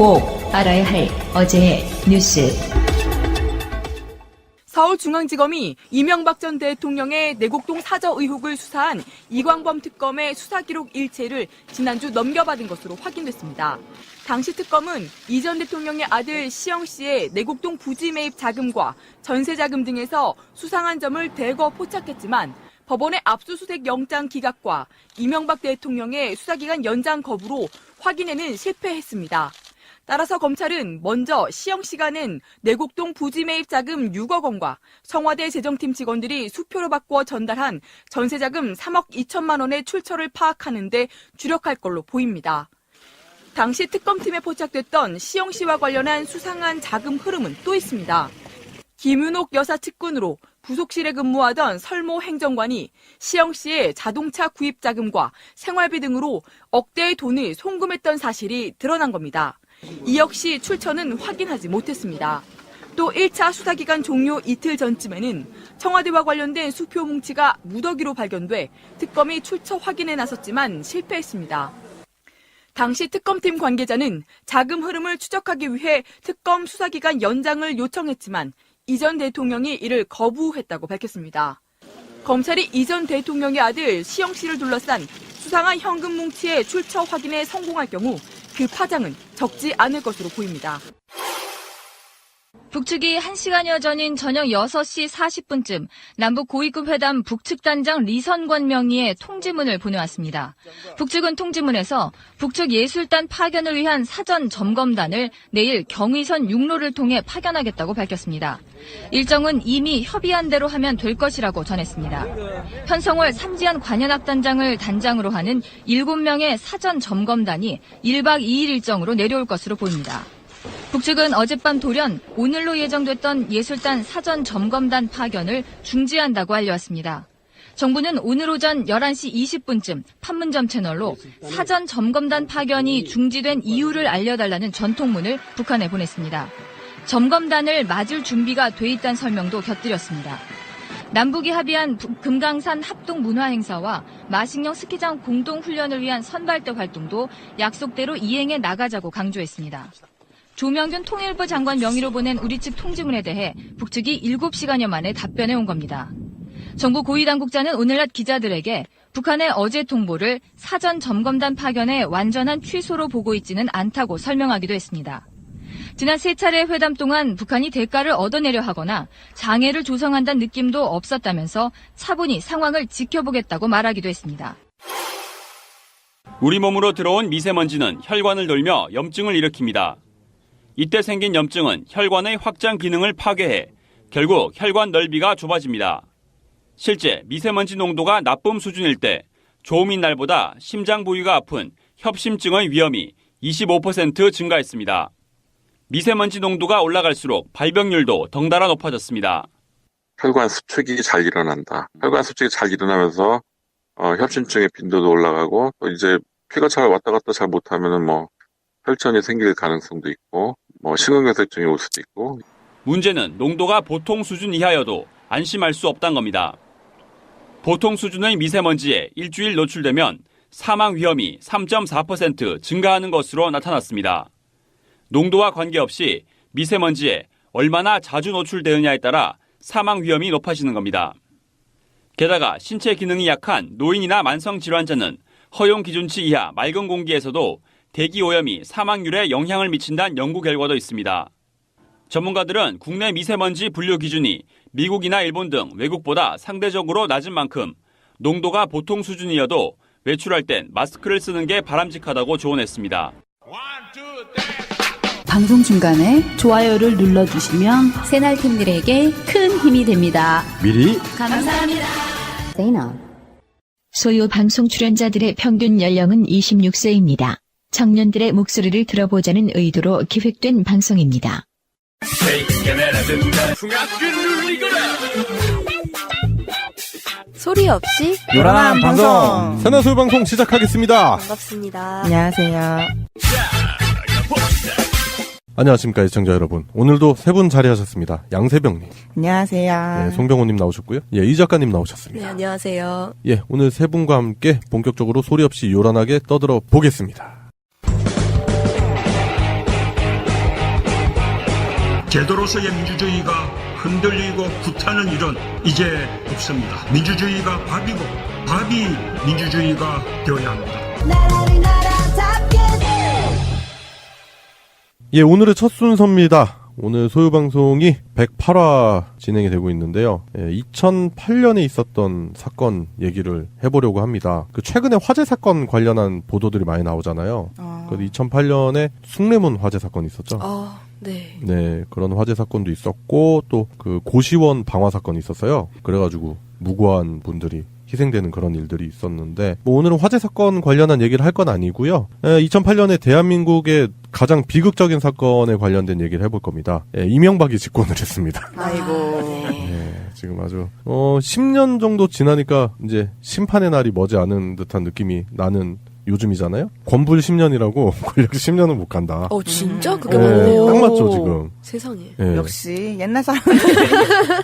꼭 알아야 할 어제의 뉴스. 서울중앙지검이 이명박 전 대통령의 내곡동 사저 의혹을 수사한 이광범 특검의 수사 기록 일체를 지난주 넘겨받은 것으로 확인됐습니다. 당시 특검은 이 전 대통령의 아들 시영 씨의 내곡동 부지 매입 자금과 전세 자금 등에서 수상한 점을 대거 포착했지만 법원의 압수수색 영장 기각과 이명박 대통령의 수사기간 연장 거부로 확인에는 실패했습니다. 따라서 검찰은 먼저 시영 씨가 낸 내곡동 부지 매입 자금 6억 원과 청와대 재정팀 직원들이 수표로 바꿔 전달한 전세 자금 3억 2천만 원의 출처를 파악하는 데 주력할 걸로 보입니다. 당시 특검팀에 포착됐던 시영 씨와 관련한 수상한 자금 흐름은 또 있습니다. 김윤옥 여사 측근으로 부속실에 근무하던 설모 행정관이 시영 씨의 자동차 구입 자금과 생활비 등으로 억대의 돈을 송금했던 사실이 드러난 겁니다. 이 역시 출처는 확인하지 못했습니다. 또 1차 수사기간 종료 이틀 전쯤에는 청와대와 관련된 수표 뭉치가 무더기로 발견돼 특검이 출처 확인에 나섰지만 실패했습니다. 당시 특검팀 관계자는 자금 흐름을 추적하기 위해 특검 수사기간 연장을 요청했지만 이 전 대통령이 이를 거부했다고 밝혔습니다. 검찰이 이 전 대통령의 아들 시영 씨를 둘러싼 수상한 현금 뭉치의 출처 확인에 성공할 경우 그 파장은 적지 않을 것으로 보입니다. 북측이 1시간여 전인 저녁 6시 40분쯤 남북 고위급 회담 북측 단장 리선권 명의의 통지문을 보내왔습니다. 북측은 통지문에서 북측 예술단 파견을 위한 사전 점검단을 내일 경의선 육로를 통해 파견하겠다고 밝혔습니다. 일정은 이미 협의한 대로 하면 될 것이라고 전했습니다. 현성월 삼지연 관현악단장을 단장으로 하는 7명의 사전 점검단이 1박 2일 일정으로 내려올 것으로 보입니다. 북측은 어젯밤 돌연 오늘로 예정됐던 예술단 사전 점검단 파견을 중지한다고 알려왔습니다. 정부는 오늘 오전 11시 20분쯤 판문점 채널로 사전 점검단 파견이 중지된 이유를 알려달라는 전통문을 북한에 보냈습니다. 점검단을 맞을 준비가 돼 있다는 설명도 곁들였습니다. 남북이 합의한 금강산 합동문화행사와 마식령 스키장 공동훈련을 위한 선발대 활동도 약속대로 이행해 나가자고 강조했습니다. 조명균 통일부 장관 명의로 보낸 우리 측 통지문에 대해 북측이 7시간여 만에 답변해 온 겁니다. 정부 고위당국자는 오늘 낮 기자들에게 북한의 어제 통보를 사전 점검단 파견의 완전한 취소로 보고 있지는 않다고 설명하기도 했습니다. 지난 3차례 회담 동안 북한이 대가를 얻어내려 하거나 장애를 조성한다는 느낌도 없었다면서 차분히 상황을 지켜보겠다고 말하기도 했습니다. 우리 몸으로 들어온 미세먼지는 혈관을 돌며 염증을 일으킵니다. 이때 생긴 염증은 혈관의 확장 기능을 파괴해 결국 혈관 넓이가 좁아집니다. 실제 미세먼지 농도가 나쁨 수준일 때 좋음인 날보다 심장 부위가 아픈 협심증의 위험이 25% 증가했습니다. 미세먼지 농도가 올라갈수록 발병률도 덩달아 높아졌습니다. 혈관 수축이 잘 일어난다. 혈관 수축이 잘 일어나면서 협심증의 빈도도 올라가고 또 이제 피가 잘 왔다 갔다 잘 못하면은 혈전이 생길 가능성도 있고 심근경색증이 올 수도 있고. 문제는 농도가 보통 수준 이하여도 안심할 수 없다는 겁니다. 보통 수준의 미세먼지에 일주일 노출되면 사망 위험이 3.4% 증가하는 것으로 나타났습니다. 농도와 관계없이 미세먼지에 얼마나 자주 노출되느냐에 따라 사망 위험이 높아지는 겁니다. 게다가 신체 기능이 약한 노인이나 만성질환자는 허용 기준치 이하 맑은 공기에서도 대기 오염이 사망률에 영향을 미친다는 연구 결과도 있습니다. 전문가들은 국내 미세먼지 분류 기준이 미국이나 일본 등 외국보다 상대적으로 낮은 만큼 농도가 보통 수준이어도 외출할 땐 마스크를 쓰는 게 바람직하다고 조언했습니다. 방송 중간에 좋아요를 눌러주시면 새날팀들에게 큰 힘이 됩니다. 미리 감사합니다. 소유 방송 출연자들의 평균 연령은 26세입니다. 청년들의 목소리를 들어보자는 의도로 기획된 방송입니다. 소리 없이 요란한 방송 새나솔 방송 시작하겠습니다. 반갑습니다. 안녕하세요. 안녕하십니까 시청자 여러분. 오늘도 세 분 자리하셨습니다. 양세병님, 안녕하세요. 예, 송병호님 나오셨고요. 예, 이 작가님 나오셨습니다. 네, 안녕하세요. 예, 오늘 세 분과 함께 본격적으로 소리 없이 요란하게 떠들어 보겠습니다. 제도로서의 민주주의가 흔들리고 불타는 일은 이제 없습니다. 민주주의가 밥이고 밥이 민주주의가 되어야 합니다. 예, 오늘의 첫 순서입니다. 오늘 소유방송이 108화 진행이 되고 있는데요. 2008년에 있었던 사건 얘기를 해보려고 합니다. 그 최근에 화재 사건 관련한 보도들이 많이 나오잖아요. 그래서 2008년에 숭례문 화재 사건이 있었죠. 네. 네, 그런 화재 사건도 있었고 또 그 고시원 방화 사건이 있었어요. 그래가지고 무고한 분들이 희생되는 그런 일들이 있었는데 뭐 오늘은 화재 사건 관련한 얘기를 할 건 아니고요. 2008년에 대한민국의 가장 비극적인 사건에 관련된 얘기를 해볼 겁니다. 이명박이 집권을 했습니다. 아이고. 네, 지금 아주 10년 정도 지나니까 이제 심판의 날이 머지않은 듯한 느낌이 나는 요즘이잖아요. 권불 10년이라고 권력 10년은 못 간다. 진짜 그게 맞네요. 딱 맞죠 지금. 세상에. 네. 역시 옛날 사람들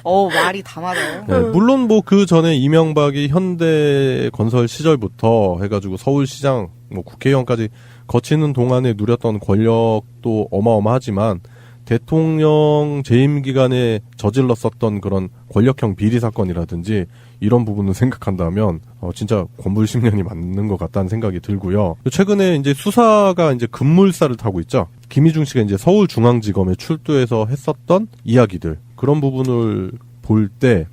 말이 다 맞아요. 네, 물론 뭐 그 전에 이명박이 현대 건설 시절부터 해가지고 서울시장, 뭐 국회의원까지 거치는 동안에 누렸던 권력도 어마어마하지만 대통령 재임 기간에 저질렀었던 그런 권력형 비리 사건이라든지 이런 부분을 생각한다면 진짜 권불 10년이 맞는 것 같다는 생각이 들고요. 최근에 이제 수사가 이제 급물살을 타고 있죠. 김희중 씨가 이제 서울중앙지검에 출두해서 했었던 이야기들 그런 부분을 볼 때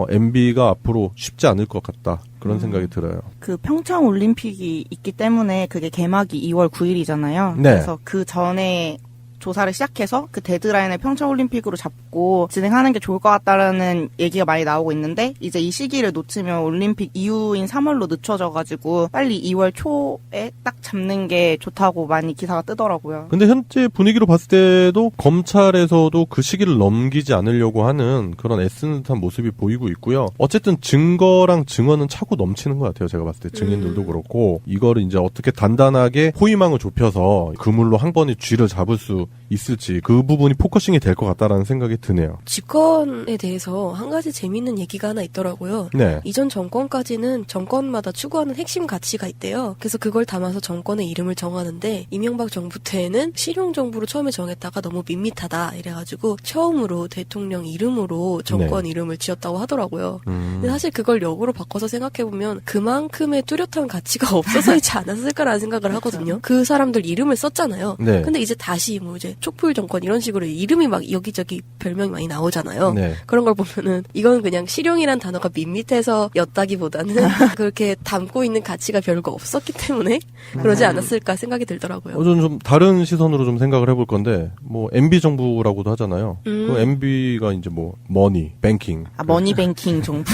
MB가 앞으로 쉽지 않을 것 같다. 그런 생각이 들어요. 그 평창 올림픽이 있기 때문에 그게 개막이 2월 9일이잖아요. 네. 그래서 그 전에 조사를 시작해서 그 데드라인을 평창올림픽으로 잡고 진행하는 게 좋을 것 같다라는 얘기가 많이 나오고 있는데 이제 이 시기를 놓치면 올림픽 이후인 3월로 늦춰져가지고 빨리 2월 초에 딱 잡는 게 좋다고 많이 기사가 뜨더라고요. 근데 현재 분위기로 봤을 때도 검찰에서도 그 시기를 넘기지 않으려고 하는 그런 애쓰는 듯한 모습이 보이고 있고요. 어쨌든 증거랑 증언은 차고 넘치는 것 같아요. 제가 봤을 때 증인들도 그렇고 이거를 이제 어떻게 단단하게 포위망을 좁혀서 그물로 한 번에 쥐를 잡을 수 있을지 그 부분이 포커싱이 될 것 같다라는 생각이 드네요. 집권에 대해서 한 가지 재미있는 얘기가 하나 있더라고요. 네. 이전 정권까지는 정권마다 추구하는 핵심 가치가 있대요. 그래서 그걸 담아서 정권의 이름을 정하는데 이명박 정부 때에는 실용정부로 처음에 정했다가 너무 밋밋하다 이래가지고 처음으로 대통령 이름으로 정권 이름을 지었다고 하더라고요. 근데 사실 그걸 역으로 바꿔서 생각해보면 그만큼의 뚜렷한 가치가 없어서 있지 않았을까라는 생각을 하거든요. 그 사람들 이름을 썼잖아요. 네. 근데 이제 다시 뭐 이제 촛불 정권 이런 식으로 이름이 막 여기저기 별명이 많이 나오잖아요. 네. 그런 걸 보면은 이건 그냥 실용이란 단어가 밋밋해서 였다기보다는 그렇게 담고 있는 가치가 별거 없었기 때문에 그러지 않았을까 생각이 들더라고요. 저는 좀 다른 시선으로 좀 생각을 해볼 건데 뭐 MB 정부라고도 하잖아요. 그 MB가 이제 뭐 머니, 뱅킹. 머니뱅킹 정부.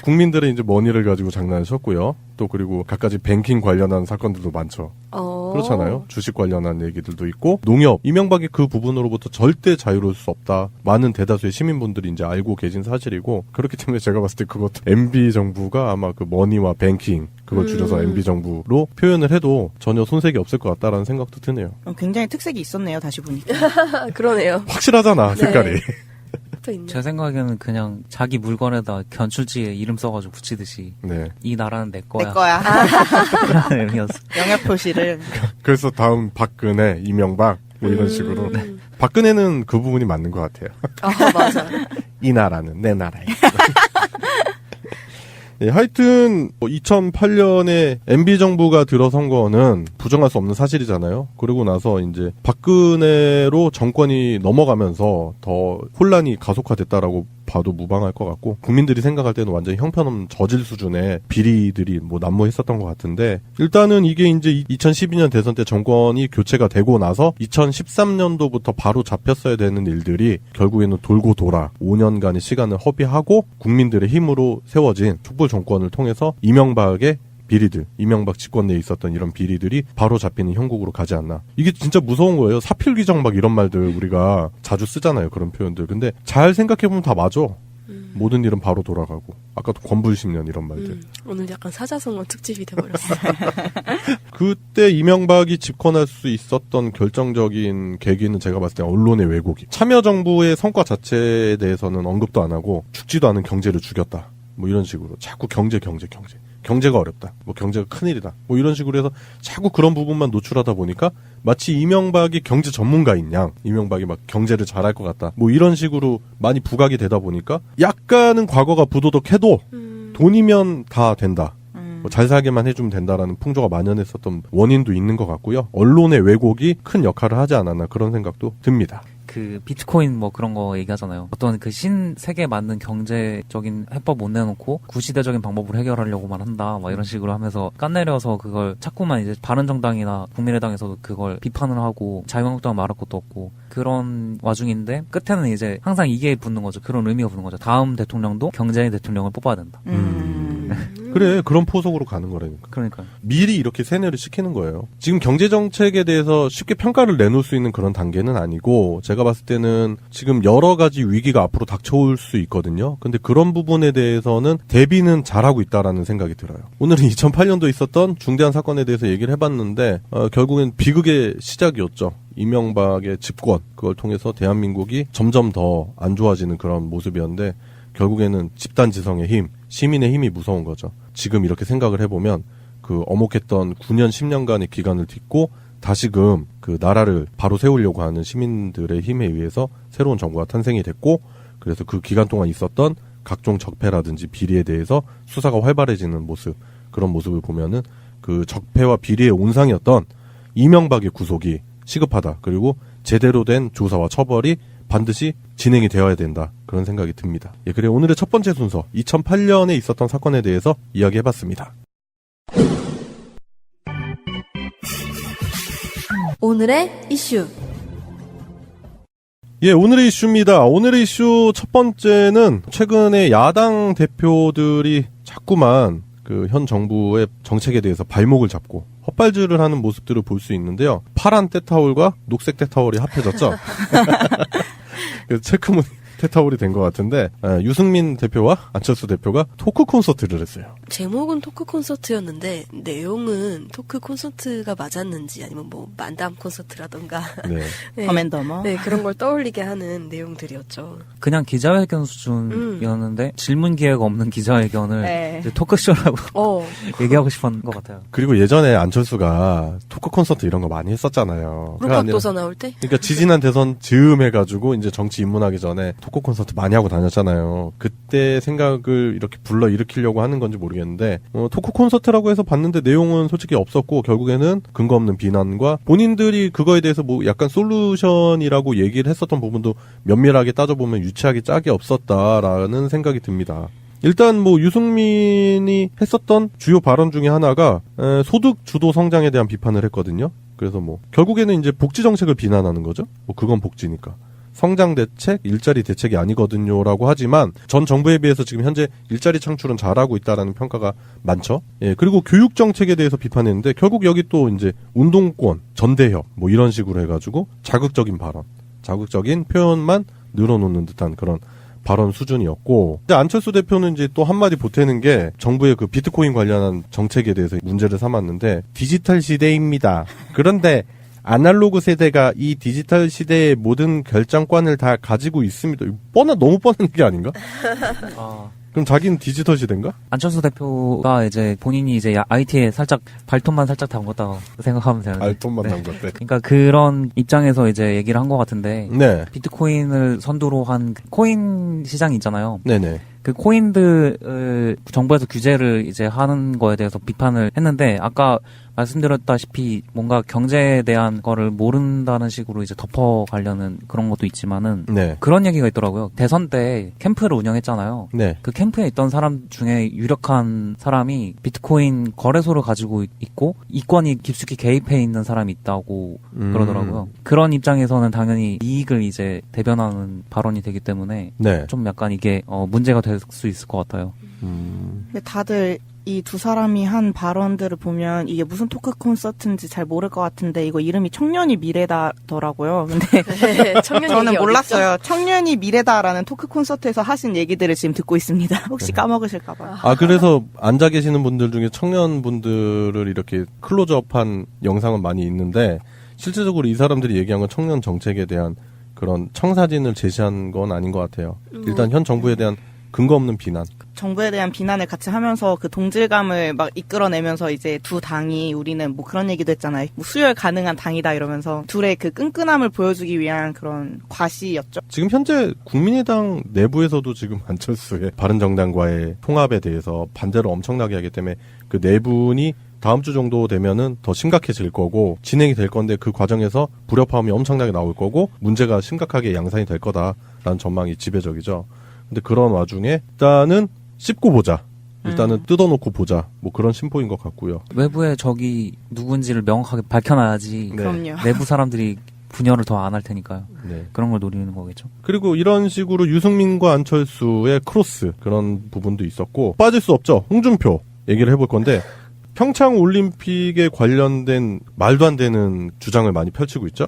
국민들의 이제 머니를 가지고 장난을 쳤고요. 또 그리고 갖가지 뱅킹 관련한 사건들도 많죠. 그렇잖아요. 주식 관련한 얘기들도 있고 농협, 이명박이 그 부분으로부터 절대 자유로울 수 없다. 많은 대다수의 시민분들이 이제 알고 계신 사실이고 그렇기 때문에 제가 봤을 때 그것도 MB 정부가 아마 그 머니와 뱅킹 그걸 줄여서 MB 정부로 표현을 해도 전혀 손색이 없을 것 같다라는 생각도 드네요. 굉장히 특색이 있었네요. 다시 보니까. 그러네요. 확실하잖아 색깔이. 네. 제 생각에는 그냥 자기 물건에다 견출지에 이름 써가지고 붙이듯이 네. 이 나라는 내 거야. 내 거야. 그런 의미였어. 영역 표시를. 그래서 다음 박근혜, 이명박 뭐 이런 식으로. 박근혜는 그 부분이 맞는 것 같아요. 맞아. 이 나라는 내 나라야. 예, 하여튼 2008년에 MB 정부가 들어선 거는 부정할 수 없는 사실이잖아요. 그러고 나서 이제 박근혜로 정권이 넘어가면서 더 혼란이 가속화됐다라고 봐도 무방할 것 같고 국민들이 생각할 때는 완전히 형편없는 저질 수준의 비리들이 뭐 난무했었던 것 같은데 일단은 이게 이제 2012년 대선 때 정권이 교체가 되고 나서 2013년도부터 바로 잡혔어야 되는 일들이 결국에는 돌고 돌아 5년간의 시간을 허비하고 국민들의 힘으로 세워진 촛불 정권을 통해서 이명박의 비리들, 이명박 집권 내에 있었던 이런 비리들이 바로 잡히는 형국으로 가지 않나. 이게 진짜 무서운 거예요. 사필귀정 막 이런 말들 우리가 자주 쓰잖아요. 그런 표현들. 근데 잘 생각해보면 다 맞아. 모든 일은 바로 돌아가고. 아까도 권불 10년 이런 말들. 오늘 약간 사자성어 특집이 돼버렸어. 그때 이명박이 집권할 수 있었던 결정적인 계기는 제가 봤을 때 언론의 왜곡이. 참여정부의 성과 자체에 대해서는 언급도 안 하고 죽지도 않은 경제를 죽였다. 뭐 이런 식으로 자꾸 경제. 경제가 어렵다. 뭐 경제가 큰일이다. 뭐 이런 식으로 해서 자꾸 그런 부분만 노출하다 보니까 마치 이명박이 경제 전문가인 양, 이명박이 막 경제를 잘할 것 같다. 뭐 이런 식으로 많이 부각이 되다 보니까 약간은 과거가 부도덕해도 돈이면 다 된다. 뭐 잘 살게만 해주면 된다라는 풍조가 만연했었던 원인도 있는 것 같고요. 언론의 왜곡이 큰 역할을 하지 않았나 그런 생각도 듭니다. 그 비트코인 뭐 그런 거 얘기하잖아요. 어떤 그 신세계에 맞는 경제적인 해법 못 내놓고 구시대적인 방법으로 해결하려고만 한다. 막 이런 식으로 하면서 깐내려서 그걸 자꾸만 이제 바른정당이나 국민의당에서도 그걸 비판을 하고 자유한국당은 말할 것도 없고 그런 와중인데 끝에는 이제 항상 이게 붙는 거죠. 그런 의미가 붙는 거죠. 다음 대통령도 경제인 대통령을 뽑아야 된다. 그래, 그런 포석으로 가는 거라니까. 그러니까 미리 이렇게 세뇌를 시키는 거예요. 지금 경제정책에 대해서 쉽게 평가를 내놓을 수 있는 그런 단계는 아니고 제가 봤을 때는 지금 여러 가지 위기가 앞으로 닥쳐올 수 있거든요. 근데 그런 부분에 대해서는 대비는 잘하고 있다라는 생각이 들어요. 오늘은 2008년도에 있었던 중대한 사건에 대해서 얘기를 해봤는데 결국엔 비극의 시작이었죠. 이명박의 집권, 그걸 통해서 대한민국이 점점 더 안 좋아지는 그런 모습이었는데 결국에는 집단지성의 힘, 시민의 힘이 무서운 거죠. 지금 이렇게 생각을 해보면 그 어목했던 9년, 10년간의 기간을 딛고 다시금 그 나라를 바로 세우려고 하는 시민들의 힘에 의해서 새로운 정부가 탄생이 됐고 그래서 그 기간 동안 있었던 각종 적폐라든지 비리에 대해서 수사가 활발해지는 모습, 그런 모습을 보면은 그 적폐와 비리의 온상이었던 이명박의 구속이 시급하다. 그리고 제대로 된 조사와 처벌이 반드시 진행이 되어야 된다. 그런 생각이 듭니다. 예, 그래 오늘의 첫 번째 순서 2008년에 있었던 사건에 대해서 이야기해봤습니다. 오늘의 이슈. 예, 오늘의 이슈입니다. 오늘의 이슈 첫 번째는 최근에 야당 대표들이 자꾸만 그 현 정부의 정책에 대해서 발목을 잡고 헛발질을 하는 모습들을 볼 수 있는데요. 파란 때타올과 녹색 때타올이 합해졌죠. 그래서 체크무늬 때타올이 된 것 같은데 유승민 대표와 안철수 대표가 토크 콘서트를 했어요. 제목은 토크 콘서트였는데 내용은 토크 콘서트가 맞았는지 아니면 뭐 만담 콘서트라던가 네. 네. 더맨더머. 네, 그런 걸 떠올리게 하는 내용들이었죠. 그냥 기자회견 수준이었는데 질문 기회가 없는 기자회견을 네. 이제 토크쇼라고 얘기하고 싶었던 것 같아요. 그리고 예전에 안철수가 토크 콘서트 이런 거 많이 했었잖아요. 루팍도사 나올 때? 그러니까 지지난 대선 즈음 해가지고 이제 정치 입문하기 전에 토크 콘서트 많이 하고 다녔잖아요. 그때 생각을 이렇게 불러일으키려고 하는 건지 모르겠는데 토크 콘서트라고 해서 봤는데 내용은 솔직히 없었고 결국에는 근거 없는 비난과 본인들이 그거에 대해서 뭐 약간 솔루션이라고 얘기를 했었던 부분도 면밀하게 따져보면 유치하게 짝이 없었다라는 생각이 듭니다. 일단 뭐 유승민이 했었던 주요 발언 중에 하나가 소득 주도 성장에 대한 비판을 했거든요. 그래서 뭐 결국에는 이제 복지 정책을 비난하는 거죠. 뭐 그건 복지니까. 성장 대책, 일자리 대책이 아니거든요라고 하지만 전 정부에 비해서 지금 현재 일자리 창출은 잘하고 있다라는 평가가 많죠. 예, 그리고 교육 정책에 대해서 비판했는데 결국 여기 또 이제 운동권, 전대협 뭐 이런 식으로 해가지고 자극적인 발언, 자극적인 표현만 늘어놓는 듯한 그런 발언 수준이었고 이제 안철수 대표는 이제 또 한마디 보태는 게 정부의 그 비트코인 관련한 정책에 대해서 문제를 삼았는데 디지털 시대입니다. 그런데 아날로그 세대가 이 디지털 시대의 모든 결정권을 다 가지고 있습니다. 너무 뻔한 게 아닌가? 그럼 자기는 디지털 시대인가? 안철수 대표가 이제 본인이 이제 IT에 살짝 발톱만 살짝 담궜다고 생각하면 되는데. 발톱만 담궜대. 그러니까 그런 입장에서 이제 얘기를 한 것 같은데. 네. 비트코인을 선두로 한 코인 시장이 있잖아요. 네네. 그 코인들을 정부에서 규제를 이제 하는 거에 대해서 비판을 했는데 아까 말씀드렸다시피 뭔가 경제에 대한 거를 모른다는 식으로 이제 덮어가려는 그런 것도 있지만은 네. 그런 얘기가 있더라고요. 대선 때 캠프를 운영했잖아요. 네. 그 캠프에 있던 사람 중에 유력한 사람이 비트코인 거래소를 가지고 있고 이권이 깊숙이 개입해 있는 사람이 있다고 그러더라고요. 그런 입장에서는 당연히 이익을 이제 대변하는 발언이 되기 때문에 네. 좀 약간 이게 문제가 될 수 있을 것 같아요. 근데 다들 이 두 사람이 한 발언들을 보면 이게 무슨 토크 콘서트인지 잘 모를 것 같은데 이거 이름이 청년이 미래다더라고요. 근데 네, 저는 몰랐어요. 청년이 미래다라는 토크 콘서트에서 하신 얘기들을 지금 듣고 있습니다. 혹시 까먹으실까 봐요. 그래서 앉아 계시는 분들 중에 청년분들을 이렇게 클로즈업한 영상은 많이 있는데 실질적으로 이 사람들이 얘기한 건 청년 정책에 대한 그런 청사진을 제시한 건 아닌 것 같아요. 일단 현 정부에 대한 근거 없는 비난. 정부에 대한 비난을 같이 하면서 그 동질감을 막 이끌어내면서 이제 두 당이 우리는 뭐 그런 얘기도 했잖아요. 뭐 수혈 가능한 당이다 이러면서 둘의 그 끈끈함을 보여주기 위한 그런 과시였죠. 지금 현재 국민의당 내부에서도 지금 안철수의 바른정당과의 통합에 대해서 반대를 엄청나게 하기 때문에 그 네 분이 다음 주 정도 되면은 더 심각해질 거고 진행이 될 건데 그 과정에서 불협화음이 엄청나게 나올 거고 문제가 심각하게 양산이 될 거다라는 전망이 지배적이죠. 근데 그런 와중에 일단은 씹고 보자. 일단은 뜯어놓고 보자. 뭐 그런 심보인 것 같고요. 외부에 적이 누군지를 명확하게 밝혀놔야지 네. 그럼요. 내부 사람들이 분열을 더 안 할 테니까요. 네. 그런 걸 노리는 거겠죠. 그리고 이런 식으로 유승민과 안철수의 크로스 그런 부분도 있었고 빠질 수 없죠. 홍준표 얘기를 해볼 건데 평창 올림픽에 관련된 말도 안 되는 주장을 많이 펼치고 있죠.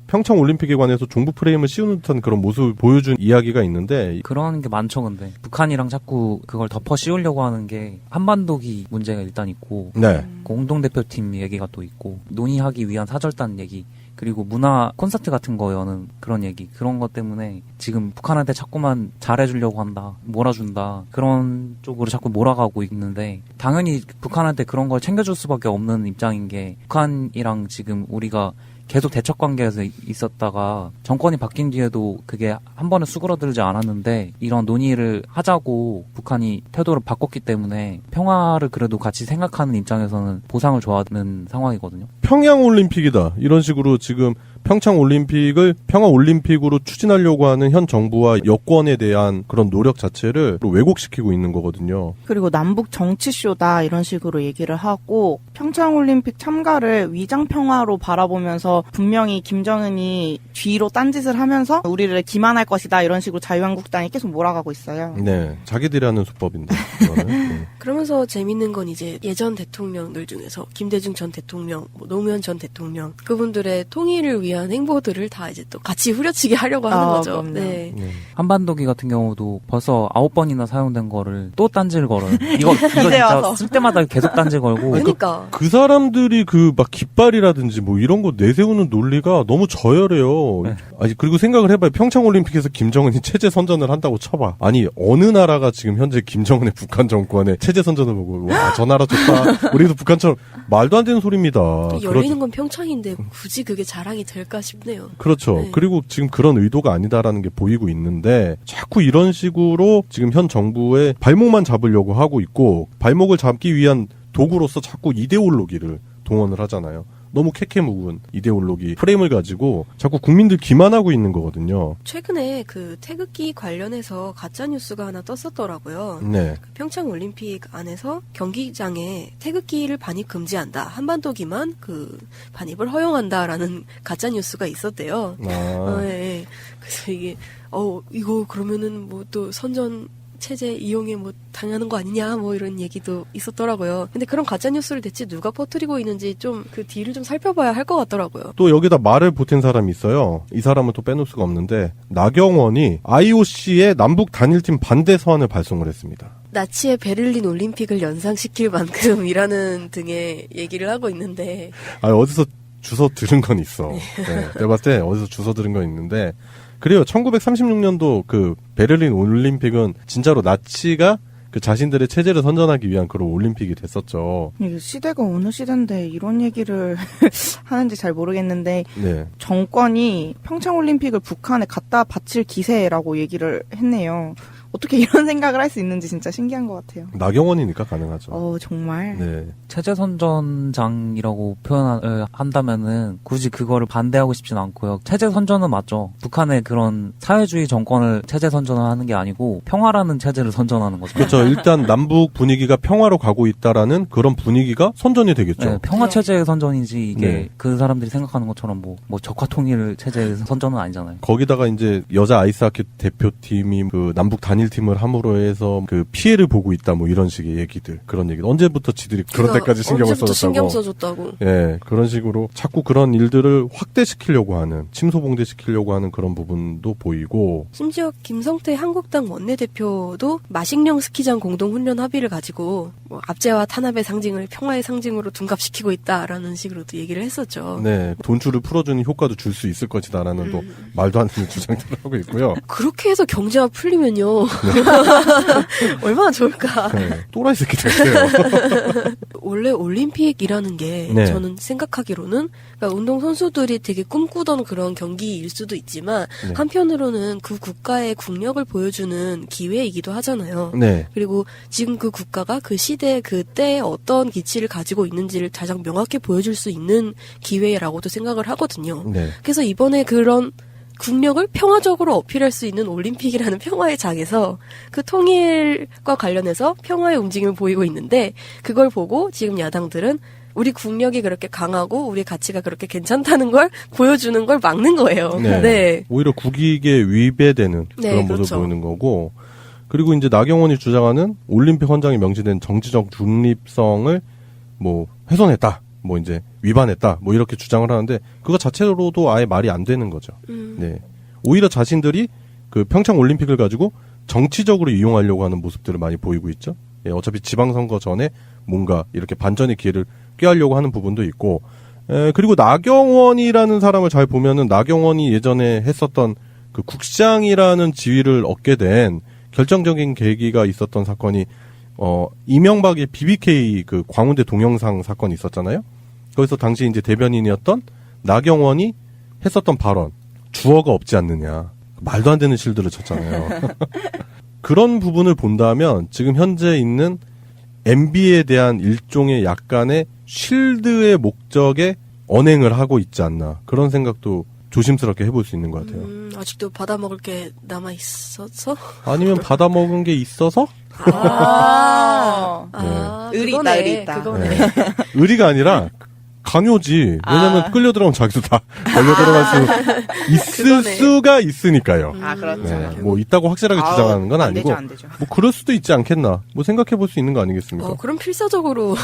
평창 올림픽에 관해서 종북 프레임을 씌우는 듯한 그런 모습을 보여준 이야기가 있는데 그런 게 많죠, 근데. 북한이랑 자꾸 그걸 덮어 씌우려고 하는 게 한반도기 문제가 일단 있고, 네. 공동대표팀 얘기가 또 있고, 논의하기 위한 사절단 얘기, 그리고 문화 콘서트 같은 거 여는 그런 얘기, 그런 것 때문에 지금 북한한테 자꾸만 잘해주려고 한다, 몰아준다, 그런 쪽으로 자꾸 몰아가고 있는데, 당연히 북한한테 그런 걸 챙겨줄 수밖에 없는 입장인 게, 북한이랑 지금 우리가 계속 대척 관계에서 있었다가 정권이 바뀐 뒤에도 그게 한 번에 수그러들지 않았는데 이런 논의를 하자고 북한이 태도를 바꿨기 때문에 평화를 그래도 같이 생각하는 입장에서는 보상을 좋아하는 상황이거든요. 평양 올림픽이다. 이런 식으로 지금 평창 올림픽을 평화 올림픽으로 추진하려고 하는 현 정부와 여권에 대한 그런 노력 자체를 왜곡시키고 있는 거거든요. 그리고 남북 정치쇼다 이런 식으로 얘기를 하고 평창올림픽 참가를 위장평화로 바라보면서 분명히 김정은이 뒤로 딴짓을 하면서 우리를 기만할 것이다 이런 식으로 자유한국당이 계속 몰아가고 있어요. 네. 자기들이 하는 수법인데. 이거는. 네. 그러면서 재밌는 건 이제 예전 대통령들 중에서 김대중 전 대통령, 뭐 노무현 전 대통령 그분들의 통일을 위한 행보들을 다 이제 또 같이 후려치게 하려고 하는 거죠. 그럼요. 네. 한반도기 같은 경우도 벌써 9번이나 사용된 거를 또 딴지를 걸어요. 이거 이제 진짜 와서. 쓸 때마다 계속 딴지 걸고. 그러니까 그 사람들이 그 막 깃발이라든지 뭐 이런 거 내세우는 논리가 너무 저열해요. 네. 아니 그리고 생각을 해봐요. 평창올림픽에서 김정은이 체제 선전을 한다고 쳐봐. 아니 어느 나라가 지금 현재 김정은의 북한 정권의 체제 선전을 보고 와 저 나라 좋다. 우리도 북한처럼 말도 안 되는 소리입니다. 열리는 건 평창인데 굳이 그게 자랑이 될까 싶네요. 그렇죠. 네. 그리고 지금 그런 의도가 아니다라는 게 보이고 있는데 자꾸 이런 식으로 지금 현 정부의 발목만 잡으려고 하고 있고 발목을 잡기 위한 도구로서 자꾸 이데올로기를 동원을 하잖아요. 너무 캐캐묵은 이데올로기 프레임을 가지고 자꾸 국민들 기만하고 있는 거거든요. 최근에 그 태극기 관련해서 가짜 뉴스가 하나 떴었더라고요. 네. 그 평창 올림픽 안에서 경기장에 태극기를 반입 금지한다. 한반도기만 그 반입을 허용한다라는 가짜 뉴스가 있었대요. 아, 예. 그래서 이게 이거 그러면은 뭐 또 선전 체제 이용에 뭐 당하는 거 아니냐 뭐 이런 얘기도 있었더라고요. 근데 그런 가짜 뉴스를 대체 누가 퍼뜨리고 있는지 좀 그 뒤를 좀 살펴봐야 할 것 같더라고요. 또 여기다 말을 보탠 사람이 있어요. 이 사람은 또 빼놓을 수가 없는데 나경원이 IOC의 남북 단일팀 반대 서한을 발송을 했습니다. 나치의 베를린 올림픽을 연상시킬 만큼이라는 등의 얘기를 하고 있는데 어디서 주워 들은 건 있어. 네, 내가 봤을 때 어디서 주워 들은 건 있는데 그래요. 1936년도 그 베를린 올림픽은 진짜로 나치가 그 자신들의 체제를 선전하기 위한 그런 올림픽이 됐었죠. 이게 시대가 어느 시대인데 이런 얘기를 하는지 잘 모르겠는데 네. 정권이 평창올림픽을 북한에 갖다 바칠 기세라고 얘기를 했네요. 어떻게 이런 생각을 할 수 있는지 진짜 신기한 것 같아요. 나경원이니까 가능하죠. 정말. 네. 체제 선전장이라고 표현을 한다면은 굳이 그거를 반대하고 싶진 않고요. 체제 선전은 맞죠. 북한의 그런 사회주의 정권을 체제 선전을 하는 게 아니고 평화라는 체제를 선전하는 거죠. 그렇죠. 일단 남북 분위기가 평화로 가고 있다라는 그런 분위기가 선전이 되겠죠. 네, 평화 체제의 선전이지 이게 네. 그 사람들이 생각하는 것처럼 뭐 적화 통일 체제의 선전은 아니잖아요. 거기다가 이제 여자 아이스하키 대표팀이 그 남북 단일팀을 함으로 해서 그 피해를 보고 있다 뭐 이런 식의 얘기들 그런 얘기 언제부터 지들이 그런 데까지 신경을 언제부터 신경 써줬다고. 써줬다고. 예, 그런 식으로 자꾸 그런 일들을 확대시키려고 하는 침소봉대시키려고 하는 그런 부분도 보이고 심지어 김성태 한국당 원내대표도 마식령 스키장 공동훈련 합의를 가지고 뭐 압제와 탄압의 상징을 평화의 상징으로 둔갑시키고 있다라는 식으로도 얘기를 했었죠. 네, 돈줄을 풀어주는 효과도 줄 수 있을 것이다라는 또 말도 안 되는 주장들을 하고 있고요. 그렇게 해서 경제가 풀리면요. 얼마나 좋을까. 네, 또라이 새끼 됐어요. 원래 올림픽이라는 게 네. 저는 생각하기로는 그러니까 운동선수들이 되게 꿈꾸던 그런 경기일 수도 있지만 네. 한편으로는 그 국가의 국력을 보여주는 기회이기도 하잖아요. 네. 그리고 지금 그 국가가 그 시대 그때 어떤 기치를 가지고 있는지를 가장 명확히 보여줄 수 있는 기회라고도 생각을 하거든요. 네. 그래서 이번에 그런 국력을 평화적으로 어필할 수 있는 올림픽이라는 평화의 장에서 그 통일과 관련해서 평화의 움직임을 보이고 있는데 그걸 보고 지금 야당들은 우리 국력이 그렇게 강하고 우리 가치가 그렇게 괜찮다는 걸 보여주는 걸 막는 거예요. 네. 네. 오히려 국익에 위배되는 네, 그런 모습을 그렇죠. 보이는 거고, 그리고 이제 나경원이 주장하는 올림픽 헌장에 명시된 정치적 중립성을 뭐 훼손했다, 뭐 이제 위반했다, 뭐 이렇게 주장을 하는데 그거 자체로도 아예 말이 안 되는 거죠. 네. 오히려 자신들이 그 평창 올림픽을 가지고 정치적으로 이용하려고 하는 모습들을 많이 보이고 있죠. 예, 어차피 지방선거 전에 뭔가 이렇게 반전의 기회를 꾀하려고 하는 부분도 있고, 그리고 나경원이라는 사람을 잘 보면은 나경원이 예전에 했었던 그 국장이라는 지위를 얻게 된 결정적인 계기가 있었던 사건이 이명박의 BBK 그 광운대 동영상 사건이 있었잖아요. 거기서 당시 이제 대변인이었던 나경원이 했었던 발언, 주어가 없지 않느냐, 말도 안 되는 실드를 쳤잖아요. 그런 부분을 본다면 지금 현재 있는 MB에 대한 일종의 약간의 쉴드의 목적에 언행을 하고 있지 않나, 그런 생각도 조심스럽게 해볼 수 있는 것 같아요. 아직도 받아먹을 게 남아있어서? 아니면 받아먹은 게 있어서? 의리 그거네, 있다, 의리 있다. 그거네. 네. 의리가 아니라 강요지. 왜냐면 끌려 들어가면 자기도 다 걸려 들어갈 수 있을 그거네. 수가 있으니까요. 그렇죠. 네. 뭐 있다고 확실하게 주장하는 건 안 되죠, 아니고 안 되죠. 뭐 그럴 수도 있지 않겠나. 뭐 생각해 볼 수 있는 거 아니겠습니까? 그럼 필사적으로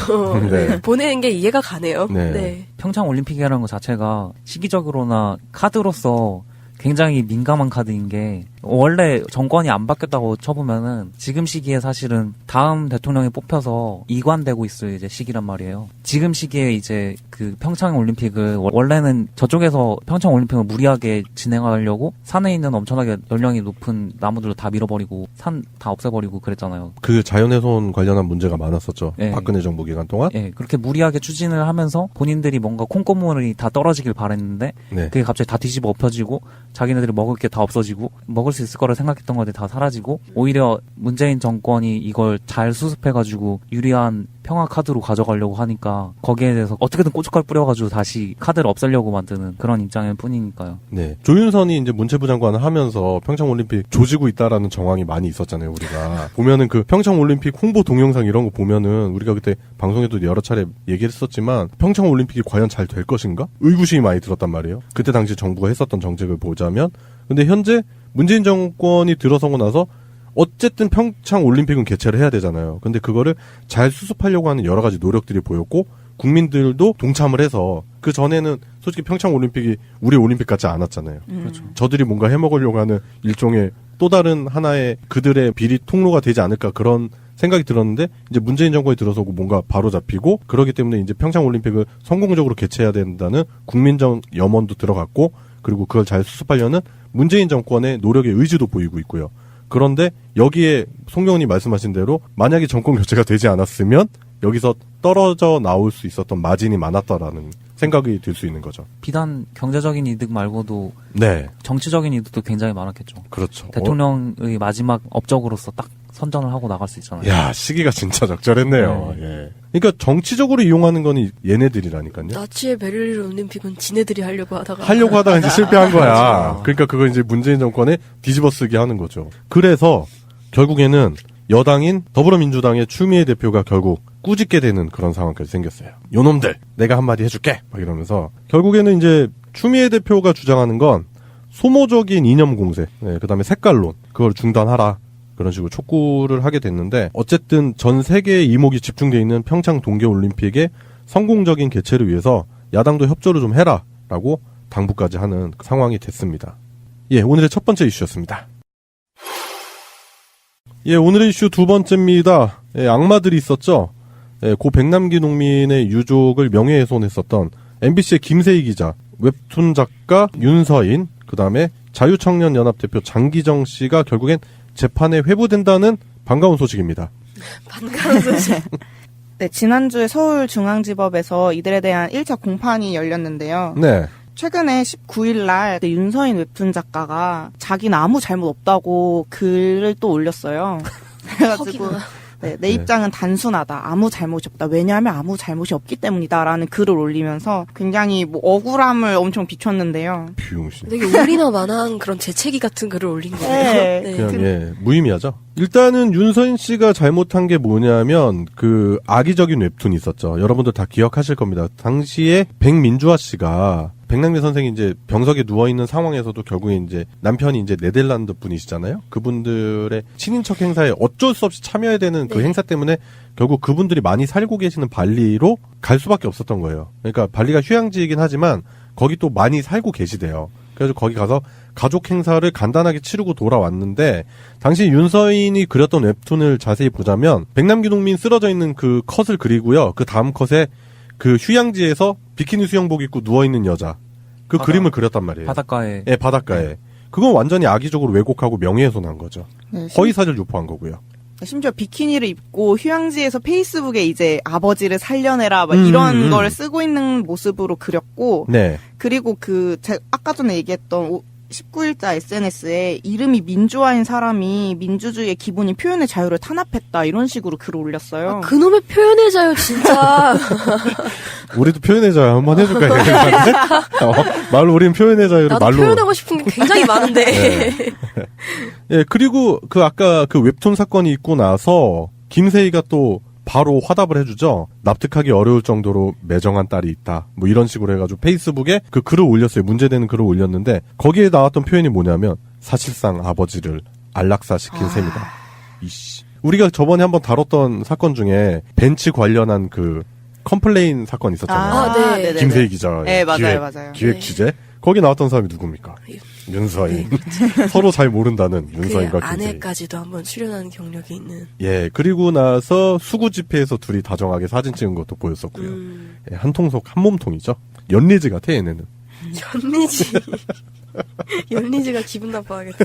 네. 보내는 게 이해가 가네요. 네. 네. 평창 올림픽이라는 것 자체가 시기적으로나 카드로서 굉장히 민감한 카드인 게, 원래 정권이 안 바뀌었다고 쳐보면은 지금 시기에 사실은 다음 대통령이 뽑혀서 이관되고 있을 이제 시기란 말이에요. 지금 시기에 이제 그 평창 올림픽을 원래는 저쪽에서 평창 올림픽을 무리하게 진행하려고 산에 있는 엄청나게 연령이 높은 나무들을 다 밀어버리고 산 다 없애버리고 그랬잖아요. 그 자연훼손 관련한 문제가 많았었죠. 네. 박근혜 정부 기간 동안. 예, 그렇게 무리하게 추진을 하면서 본인들이 뭔가 콩고물이 다 떨어지길 바랬는데 네. 그게 갑자기 다 뒤집어 엎혀지고 자기네들이 먹을 게 다 없어지고 먹을 수 있을 거라 생각했던 것들이 다 사라지고, 오히려 문재인 정권이 이걸 잘 수습해가지고 유리한 평화 카드로 가져가려고 하니까 거기에 대해서 어떻게든 고춧가루 뿌려가지고 다시 카드를 없애려고 만드는 그런 입장일 뿐이니까요. 네. 조윤선이 이제 문체부 장관을 하면서 평창 올림픽 조지고 있다라는 정황이 많이 있었잖아요, 우리가. 보면은 그 평창 올림픽 홍보 동영상 이런 거 보면은 우리가 그때 방송에도 여러 차례 얘기했었지만 평창 올림픽이 과연 잘 될 것인가? 의구심이 많이 들었단 말이에요. 그때 당시 정부가 했었던 정책을 보자면. 근데 현재 문재인 정권이 들어서고 나서 어쨌든 평창 올림픽은 개최를 해야 되잖아요. 근데 그거를 잘 수습하려고 하는 여러 가지 노력들이 보였고, 국민들도 동참을 해서, 그 전에는 솔직히 평창 올림픽이 우리 올림픽 같지 않았잖아요. 그렇죠. 저들이 뭔가 해먹으려고 하는 일종의 또 다른 하나의 그들의 비리 통로가 되지 않을까, 그런 생각이 들었는데, 이제 문재인 정권이 들어서고 뭔가 바로 잡히고, 그렇기 때문에 이제 평창 올림픽을 성공적으로 개최해야 된다는 국민적 염원도 들어갔고, 그리고 그걸 잘 수습하려는 문재인 정권의 노력의 의지도 보이고 있고요. 그런데 여기에 송경훈이 말씀하신 대로 만약에 정권 교체가 되지 않았으면 여기서 떨어져 나올 수 있었던 마진이 많았다라는 생각이 들 수 있는 거죠. 비단 경제적인 이득 말고도 네. 정치적인 이득도 굉장히 많았겠죠. 그렇죠. 대통령의 마지막 업적으로서 딱 선전을 하고 나갈 수 있잖아요. 야, 시기가 진짜 적절했네요. 예. 그러니까 정치적으로 이용하는 건 얘네들이라니까요. 나치의 베를린 올림픽은 지네들이 하려고 하다가 이제 실패한 거야. 그러니까 그걸 이제 문재인 정권에 뒤집어 쓰게 하는 거죠. 그래서 결국에는 여당인 더불어민주당의 추미애 대표가 결국 꾸짖게 되는 그런 상황까지 생겼어요. 요놈들, 내가 한마디 해줄게! 막 이러면서. 결국에는 이제 추미애 대표가 주장하는 건 소모적인 이념 공세, 네, 그 다음에 색깔론, 그걸 중단하라. 그런 식으로 촉구를 하게 됐는데, 어쨌든 전 세계의 이목이 집중되어 있는 평창 동계올림픽의 성공적인 개최를 위해서 야당도 협조를 좀 해라 라고 당부까지 하는 상황이 됐습니다. 예, 오늘의 첫 번째 이슈였습니다. 예, 오늘의 이슈 두 번째입니다. 예, 악마들이 있었죠. 예, 고 백남기 농민의 유족을 명예훼손했었던 MBC의 김세희 기자, 웹툰 작가 윤서인, 그 다음에 자유청년연합 대표 장기정 씨가 결국엔 재판에 회부된다는 반가운 소식입니다. 반가운 소식. 네, 지난주에 서울중앙지법에서 이들에 대한 1차 공판이 열렸는데요. 네. 최근에 19일 날 윤서인 웹툰 작가가 자기는 아무 잘못 없다고 글을 또 올렸어요. 그래가지고 내 입장은 단순하다. 아무 잘못이 없다. 왜냐하면 아무 잘못이 없기 때문이다라는 글을 올리면서 굉장히 뭐 억울함을 엄청 비췄는데요. 비용신. 되게 우리나 만한 그런 재채기 같은 글을 올린 거예요. 네. 네. 그냥 무의미하죠. 일단은 윤서인 씨가 잘못한 게 뭐냐면 그 악의적인 웹툰이 있었죠. 여러분들 다 기억하실 겁니다. 당시에 백민주아 씨가 백남기 선생이 이제 병석에 누워있는 상황에서도 결국에 이제 남편이 이제 네덜란드 분이시잖아요. 그분들의 친인척 행사에 어쩔 수 없이 참여해야 되는 그 행사 때문에 결국 그분들이 많이 살고 계시는 발리로 갈 수밖에 없었던 거예요. 그러니까 발리가 휴양지이긴 하지만 거기 또 많이 살고 계시대요. 그래서 거기 가서 가족 행사를 간단하게 치르고 돌아왔는데 당시 윤서인이 그렸던 웹툰을 자세히 보자면 백남기 농민 쓰러져 있는 그 컷을 그리고요. 그 다음 컷에 그 휴양지에서 비키니 수영복 입고 누워있는 여자 그 그림을 그렸단 말이에요. 바닷가에. 네, 바닷가에. 그건 완전히 악의적으로 왜곡하고 명예훼손한 거죠. 네, 허위사실 유포한 거고요. 심지어 비키니를 입고 휴양지에서 페이스북에 이제 아버지를 살려내라 막 이런 걸 쓰고 있는 모습으로 그렸고 네. 그리고 제가 아까 전에 얘기했던 19일자 SNS에 이름이 민주화인 사람이 민주주의의 기본인 표현의 자유를 탄압했다 이런 식으로 글을 올렸어요. 그놈의 표현의 자유 진짜. 우리도 표현의 자유 한번 해줄까요? 말로 우리는 표현의 자유를 나도 말로 표현하고 싶은 게 굉장히 많은데. 네. 예, 그리고 아까 그 웹툰 사건이 있고 나서 김세희가 또 바로 화답을 해주죠. 납득하기 어려울 정도로 매정한 딸이 있다. 뭐 이런 식으로 해가지고 페이스북에 그 글을 올렸어요. 문제되는 글을 올렸는데 거기에 나왔던 표현이 뭐냐면 사실상 아버지를 안락사시킨 셈이다. 이씨. 우리가 저번에 한번 다뤘던 사건 중에 벤츠 관련한 그 컴플레인 사건 있었잖아요. 네. 김세희 기자의 네, 맞아요. 기획 취재. 거기 나왔던 사람이 누굽니까? 윤서인. 서로 잘 모른다는 윤서인과 그 김세희. 아내까지도 한번 출연한 경력이 있는. 예, 그리고 나서 수구 집회에서 둘이 다정하게 사진 찍은 것도 보였었고요. 예, 한 통속 한 몸통이죠. 연리즈 같아 얘네는. 연리즈가 기분 나빠하겠다.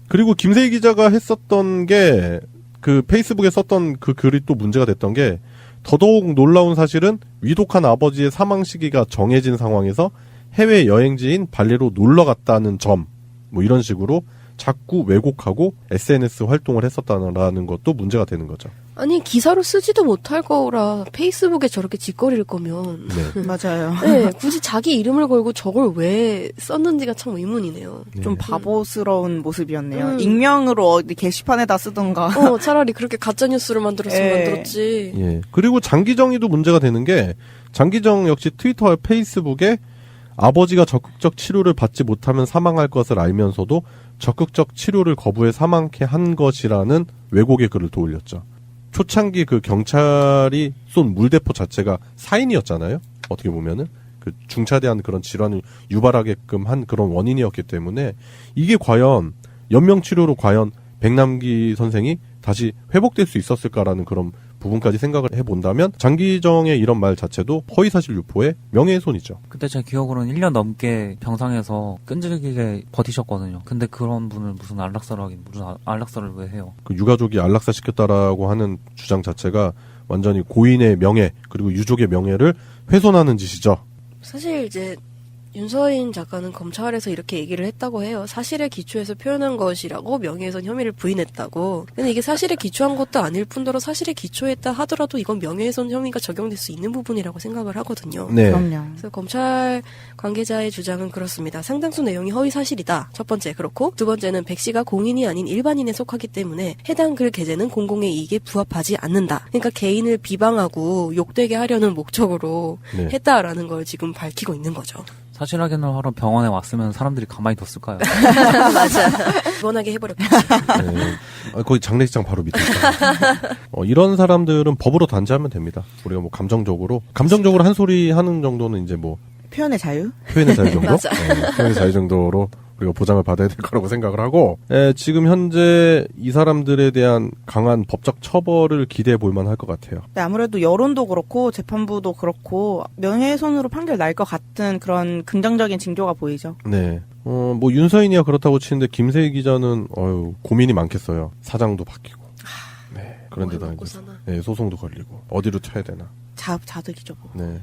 그리고 김세희 기자가 했었던 게 그 페이스북에 썼던 그 글이 또 문제가 됐던 게 더더욱 놀라운 사실은 위독한 아버지의 사망 시기가 정해진 상황에서 해외 여행지인 발리로 놀러 갔다는 점, 뭐 이런 식으로 자꾸 왜곡하고 SNS 활동을 했었다는 것도 문제가 되는 거죠. 아니 기사로 쓰지도 못할 거라 페이스북에 저렇게 짓거릴 거면 네. 맞아요. 네, 굳이 자기 이름을 걸고 저걸 왜 썼는지가 참 의문이네요. 좀 바보스러운 모습이었네요. 익명으로 어디 게시판에다 쓰던가. 차라리 그렇게 가짜뉴스를 만들었으면 만들었지. 예. 그리고 장기정이도 문제가 되는 게 장기정 역시 트위터와 페이스북에 아버지가 적극적 치료를 받지 못하면 사망할 것을 알면서도 적극적 치료를 거부해 사망케 한 것이라는 왜곡의 글을 또 올렸죠. 초창기 그 경찰이 쏜 물대포 자체가 사인이었잖아요. 어떻게 보면은 그 중차대한 그런 질환을 유발하게끔 한 그런 원인이었기 때문에 이게 과연 연명 치료로 과연 백남기 선생이 다시 회복될 수 있었을까라는 그런 부분까지 생각을 해본다면 장기정의 이런 말 자체도 허위사실 유포의 명예훼손이죠. 그때 제 기억으로는 1년 넘게 병상에서 끈질기게 버티셨거든요. 근데 그런 분을 무슨 안락사를 하긴 무슨 안락사를 왜 해요? 그 유가족이 안락사 시켰다라고 하는 주장 자체가 완전히 고인의 명예 그리고 유족의 명예를 훼손하는 짓이죠. 사실 이제 윤서인 작가는 검찰에서 이렇게 얘기를 했다고 해요. 사실에 기초해서 표현한 것이라고 명예훼손 혐의를 부인했다고. 근데 이게 사실에 기초한 것도 아닐 뿐더러 사실에 기초했다 하더라도 이건 명예훼손 혐의가 적용될 수 있는 부분이라고 생각을 하거든요. 네. 그럼요. 그래서 검찰 관계자의 주장은 그렇습니다. 상당수 내용이 허위 사실이다. 첫 번째 그렇고 두 번째는 백 씨가 공인이 아닌 일반인에 속하기 때문에 해당 글 게재는 공공의 이익에 부합하지 않는다. 그러니까 개인을 비방하고 욕되게 하려는 목적으로 네. 했다라는 걸 지금 밝히고 있는 거죠. 사실 확인을 하러 병원에 왔으면 사람들이 가만히 뒀을까요? 맞아. 원하게 해버렸겠지. 네. 거기 장례식장 바로 밑에 있어요. 이런 사람들은 법으로 단죄하면 됩니다. 우리가 뭐 감정적으로 한 소리 하는 정도는 이제 뭐 표현의 자유? 표현의 자유 정도? 맞아. 표현의 자유 정도로 우리가 보장을 받아야 될 거라고 생각을 하고, 지금 현재 이 사람들에 대한 강한 법적 처벌을 기대해 볼 만할 것 같아요. 네, 아무래도 여론도 그렇고 재판부도 그렇고 명예훼손으로 판결 날 것 같은 그런 긍정적인 징조가 보이죠. 네. 뭐 윤서인이야 그렇다고 치는데 김세희 기자는 고민이 많겠어요. 사장도 바뀌고. 네. 그런데다 이제 네, 소송도 걸리고 어디로 쳐야 되나. 자득이죠. 뭐. 네.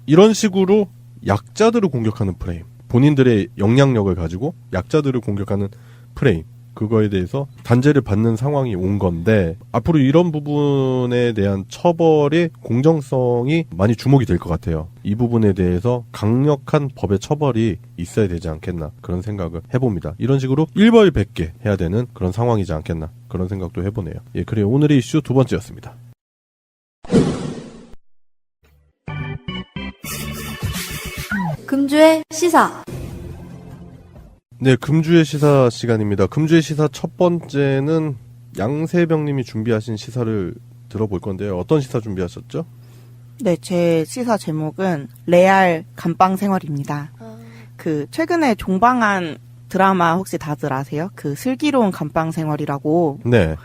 이런 식으로 약자들을 공격하는 프레임. 본인들의 영향력을 가지고 약자들을 공격하는 프레임. 그거에 대해서 단죄를 받는 상황이 온 건데 앞으로 이런 부분에 대한 처벌의 공정성이 많이 주목이 될 것 같아요. 이 부분에 대해서 강력한 법의 처벌이 있어야 되지 않겠나 그런 생각을 해봅니다. 이런 식으로 일벌백계 해야 되는 그런 상황이지 않겠나 그런 생각도 해보네요. 예, 그래요. 오늘의 이슈 두 번째였습니다. 금주의 시사. 네, 금주의 시사 시간입니다. 금주의 시사 첫 번째는 양세병님이 준비하신 시사를 들어볼 건데요. 어떤 시사 준비하셨죠? 네, 제 시사 제목은 레알 감방 생활입니다. 최근에 종방한 드라마 혹시 다들 아세요? 슬기로운 감방 생활이라고. 네.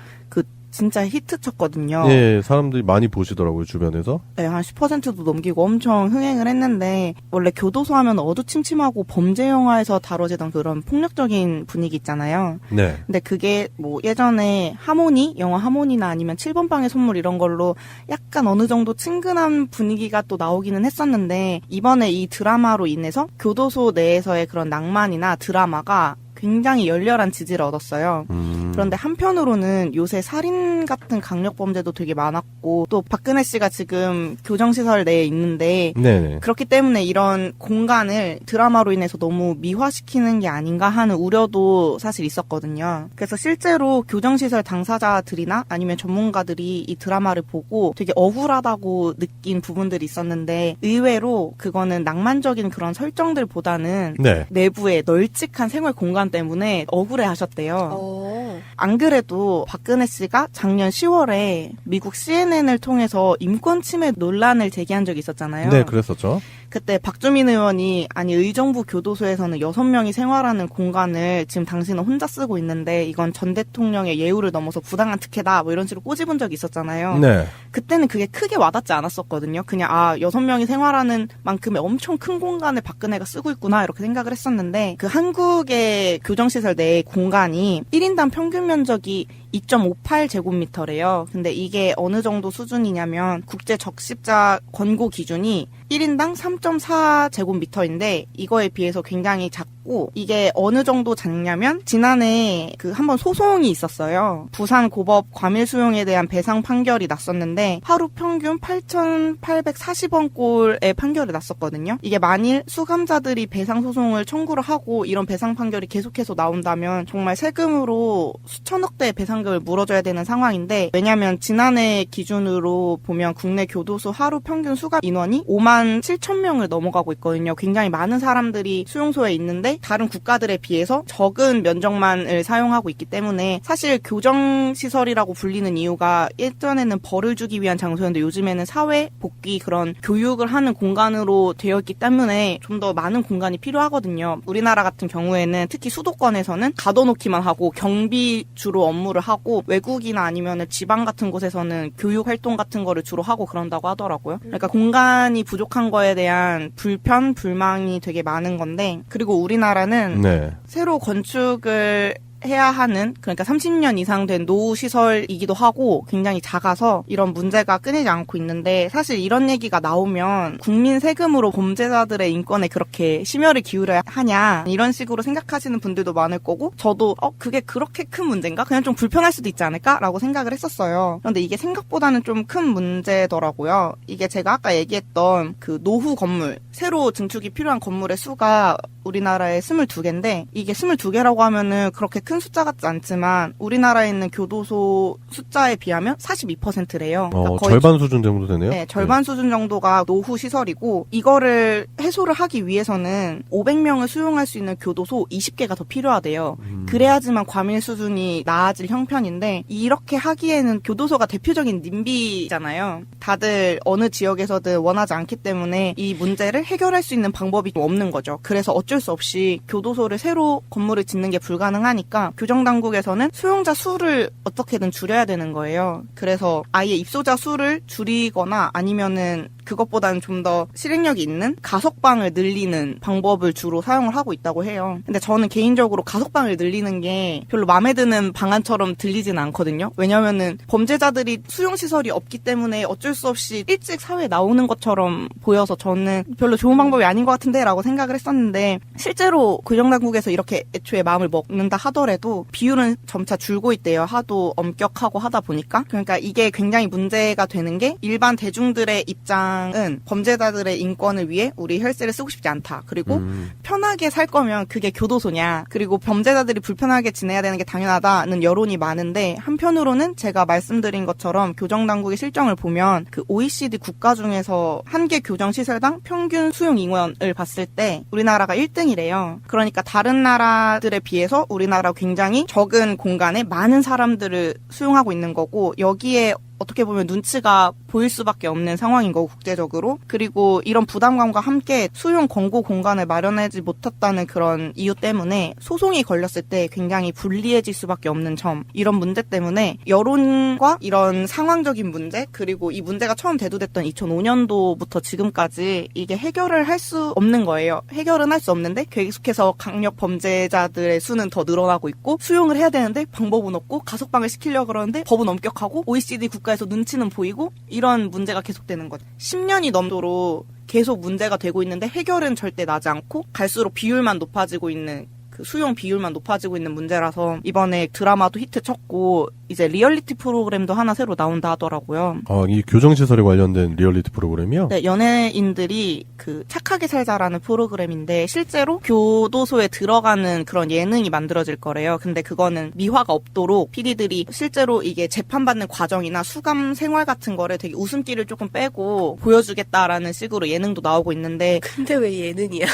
진짜 히트쳤거든요. 예, 사람들이 많이 보시더라고요, 주변에서. 네, 한 10%도 넘기고 엄청 흥행을 했는데, 원래 교도소 하면 어두침침하고 범죄 영화에서 다뤄지던 그런 폭력적인 분위기 있잖아요. 네. 근데 그게 뭐 예전에 하모니, 영화 하모니나 아니면 7번 방의 선물 이런 걸로 약간 어느 정도 친근한 분위기가 또 나오기는 했었는데, 이번에 이 드라마로 인해서 교도소 내에서의 그런 낭만이나 드라마가 굉장히 열렬한 지지를 얻었어요. 그런데 한편으로는 요새 살인 같은 강력범죄도 되게 많았고 또 박근혜 씨가 지금 교정시설 내에 있는데 네네. 그렇기 때문에 이런 공간을 드라마로 인해서 너무 미화시키는 게 아닌가 하는 우려도 사실 있었거든요. 그래서 실제로 교정시설 당사자들이나 아니면 전문가들이 이 드라마를 보고 되게 억울하다고 느낀 부분들이 있었는데 의외로 그거는 낭만적인 그런 설정들보다는 네. 내부의 널찍한 생활 공간 때문에 억울해하셨대요. 안 그래도 박근혜 씨가 작년 10월에 미국 CNN을 통해서 인권 침해 논란을 제기한 적이 있었잖아요. 네, 그랬었죠. 그때 박주민 의원이 아니 의정부 교도소에서는 6명이 생활하는 공간을 지금 당신은 혼자 쓰고 있는데 이건 전 대통령의 예우를 넘어서 부당한 특혜다 뭐 이런 식으로 꼬집은 적이 있었잖아요. 네. 그때는 그게 크게 와닿지 않았었거든요. 그냥 6명이 생활하는 만큼의 엄청 큰 공간을 박근혜가 쓰고 있구나 이렇게 생각을 했었는데 그 한국의 교정시설 내 공간이 1인당 평균 면적이 2.58제곱미터래요. 근데 이게 어느 정도 수준이냐면 국제 적십자 권고 기준이 1인당 3.4제곱미터인데 이거에 비해서 굉장히 작고 이게 어느 정도 작냐면 지난해 한번 소송이 있었어요. 부산 고법 과밀 수용에 대한 배상 판결이 났었는데 하루 평균 8,840원 꼴의 판결이 났었거든요. 이게 만일 수감자들이 배상 소송을 청구를 하고 이런 배상 판결이 계속해서 나온다면 정말 세금으로 수천억 대의 배상금을 물어줘야 되는 상황인데 왜냐하면 지난해 기준으로 보면 국내 교도소 하루 평균 수감 인원이 5만 7천 명을 넘어가고 있거든요. 굉장히 많은 사람들이 수용소에 있는데 다른 국가들에 비해서 적은 면적만을 사용하고 있기 때문에 사실 교정시설이라고 불리는 이유가 예전에는 벌을 주기 위한 장소였는데 요즘에는 사회 복귀 그런 교육을 하는 공간으로 되어 있기 때문에 좀 더 많은 공간이 필요하거든요. 우리나라 같은 경우에는 특히 수도권에서는 가둬놓기만 하고 경비 주로 업무를 하고 외국이나 아니면 지방 같은 곳에서는 교육 활동 같은 거를 주로 하고 그런다고 하더라고요. 그러니까 공간이 부족한 거에 대한 불편, 불만이 되게 많은 건데 그리고 우리나라는 네. 새로 건축을 해야 하는 그러니까 30년 이상 된 노후시설이기도 하고 굉장히 작아서 이런 문제가 끊이지 않고 있는데 사실 이런 얘기가 나오면 국민 세금으로 범죄자들의 인권에 그렇게 심혈을 기울여야 하냐 이런 식으로 생각하시는 분들도 많을 거고 저도 그게 그렇게 큰 문제인가? 그냥 좀 불편할 수도 있지 않을까? 라고 생각을 했었어요. 그런데 이게 생각보다는 좀 큰 문제더라고요. 이게 제가 아까 얘기했던 노후 건물 새로 증축이 필요한 건물의 수가 우리나라에 22개인데 이게 22개라고 하면은 그렇게 큰 숫자 같지 않지만 우리나라에 있는 교도소 숫자에 비하면 42%래요. 그러니까 거의 절반 수준 정도 되네요. 네, 절반 수준 정도가 노후 시설이고 이거를 해소를 하기 위해서는 500명을 수용할 수 있는 교도소 20개가 더 필요하대요. 그래야지만 과밀 수준이 나아질 형편인데 이렇게 하기에는 교도소가 대표적인 님비잖아요. 다들 어느 지역에서든 원하지 않기 때문에 이 문제를 해결할 수 있는 방법이 없는 거죠. 그래서 어쩔 수 없이 교도소를 새로 건물을 짓는 게 불가능하니까 교정당국에서는 수용자 수를 어떻게든 줄여야 되는 거예요. 그래서 아예 입소자 수를 줄이거나 아니면은 그것보다는 좀 더 실행력이 있는 가석방을 늘리는 방법을 주로 사용을 하고 있다고 해요. 근데 저는 개인적으로 가석방을 늘리는 게 별로 마음에 드는 방안처럼 들리진 않거든요. 왜냐면은 범죄자들이 수용시설이 없기 때문에 어쩔 수 없이 일찍 사회에 나오는 것처럼 보여서 저는 별로 좋은 방법이 아닌 것 같은데 라고 생각을 했었는데, 실제로 교정당국에서 이렇게 애초에 마음을 먹는다 하더라도 비율은 점차 줄고 있대요. 하도 엄격하고 하다 보니까. 그러니까 이게 굉장히 문제가 되는 게, 일반 대중들의 입장은 범죄자들의 인권을 위해 우리 혈세를 쓰고 싶지 않다. 그리고 편하게 살 거면 그게 교도소냐. 그리고 범죄자들이 불편하게 지내야 되는 게 당연하다는 여론이 많은데, 한편으로는 제가 말씀드린 것처럼 교정당국의 실정을 보면 그 OECD 국가 중에서 한 개 교정시설당 평균 수용 인원을 봤을 때 우리나라가 1등이래요. 그러니까 다른 나라들에 비해서 우리나라가 굉장히 적은 공간에 많은 사람들을 수용하고 있는 거고, 여기에 어떻게 보면 눈치가 보일 수밖에 없는 상황인 거고, 국제적으로. 그리고 이런 부담감과 함께 수용 권고 공간을 마련하지 못했다는 그런 이유 때문에 소송이 걸렸을 때 굉장히 불리해질 수밖에 없는 점, 이런 문제 때문에 여론과 이런 상황적인 문제, 그리고 이 문제가 처음 대두됐던 2005년도부터 지금까지 이게 해결을 할 수 없는 거예요. 해결은 할 수 없는데 계속해서 강력 범죄자들의 수는 더 늘어나고 있고, 수용을 해야 되는데 방법은 없고, 가석방을 시키려고 그러는데 법은 엄격하고, OECD 국가에서 눈치는 보이고, 이런 문제가 계속되는 거죠. 10년이 넘도록 계속 문제가 되고 있는데 해결은 절대 나지 않고, 갈수록 비율만 높아지고 있는, 그 수용 비율만 높아지고 있는 문제라서 이번에 드라마도 히트 쳤고 이제 리얼리티 프로그램도 하나 새로 나온다 하더라고요. 이 교정시설에 관련된 리얼리티 프로그램이요? 네, 연예인들이 그 착하게 살자라는 프로그램인데 실제로 교도소에 들어가는 그런 예능이 만들어질 거래요. 근데 그거는 미화가 없도록 PD들이 실제로 이게 재판받는 과정이나 수감 생활 같은 거를 되게 웃음기를 조금 빼고 보여주겠다라는 식으로 예능도 나오고 있는데. 근데 왜 예능이야?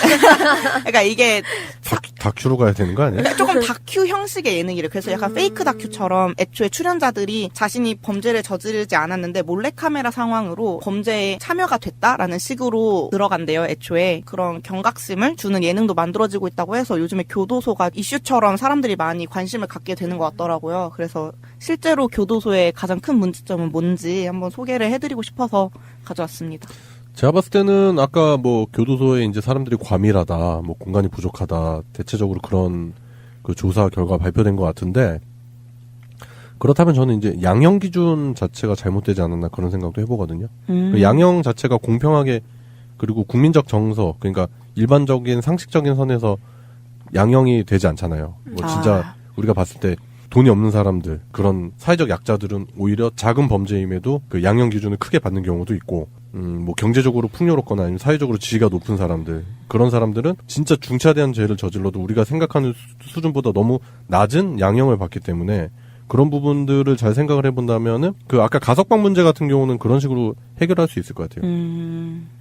그러니까 이게 다큐로 가야 되는 거 아니에요? 조금 다큐 형식의 예능이래요. 그래서 약간 페이크 다큐처럼 애초에 출연자들이 자신이 범죄를 저지르지 않았는데 몰래카메라 상황으로 범죄에 참여가 됐다라는 식으로 들어간대요. 애초에 그런 경각심을 주는 예능도 만들어지고 있다고 해서 요즘에 교도소가 이슈처럼 사람들이 많이 관심을 갖게 되는 것 같더라고요. 그래서 실제로 교도소의 가장 큰 문제점은 뭔지 한번 소개를 해드리고 싶어서 가져왔습니다. 제가 봤을 때는 아까 뭐 교도소에 이제 사람들이 과밀하다, 뭐 공간이 부족하다, 대체적으로 그런 그 조사 결과 발표된 것 같은데, 그렇다면 저는 이제 양형 기준 자체가 잘못되지 않았나 그런 생각도 해보거든요. 그 양형 자체가 공평하게, 그리고 국민적 정서, 그러니까 일반적인 상식적인 선에서 양형이 되지 않잖아요. 뭐 진짜 우리가 봤을 때 돈이 없는 사람들, 그런 사회적 약자들은 오히려 작은 범죄임에도 그 양형 기준을 크게 받는 경우도 있고, 뭐 경제적으로 풍요롭거나 아니면 사회적으로 지위가 높은 사람들, 그런 사람들은 진짜 중차대한 죄를 저질러도 우리가 생각하는 수준보다 너무 낮은 양형을 받기 때문에, 그런 부분들을 잘 생각을 해본다면은 그 아까 가석방 문제 같은 경우는 그런 식으로 해결할 수 있을 것 같아요.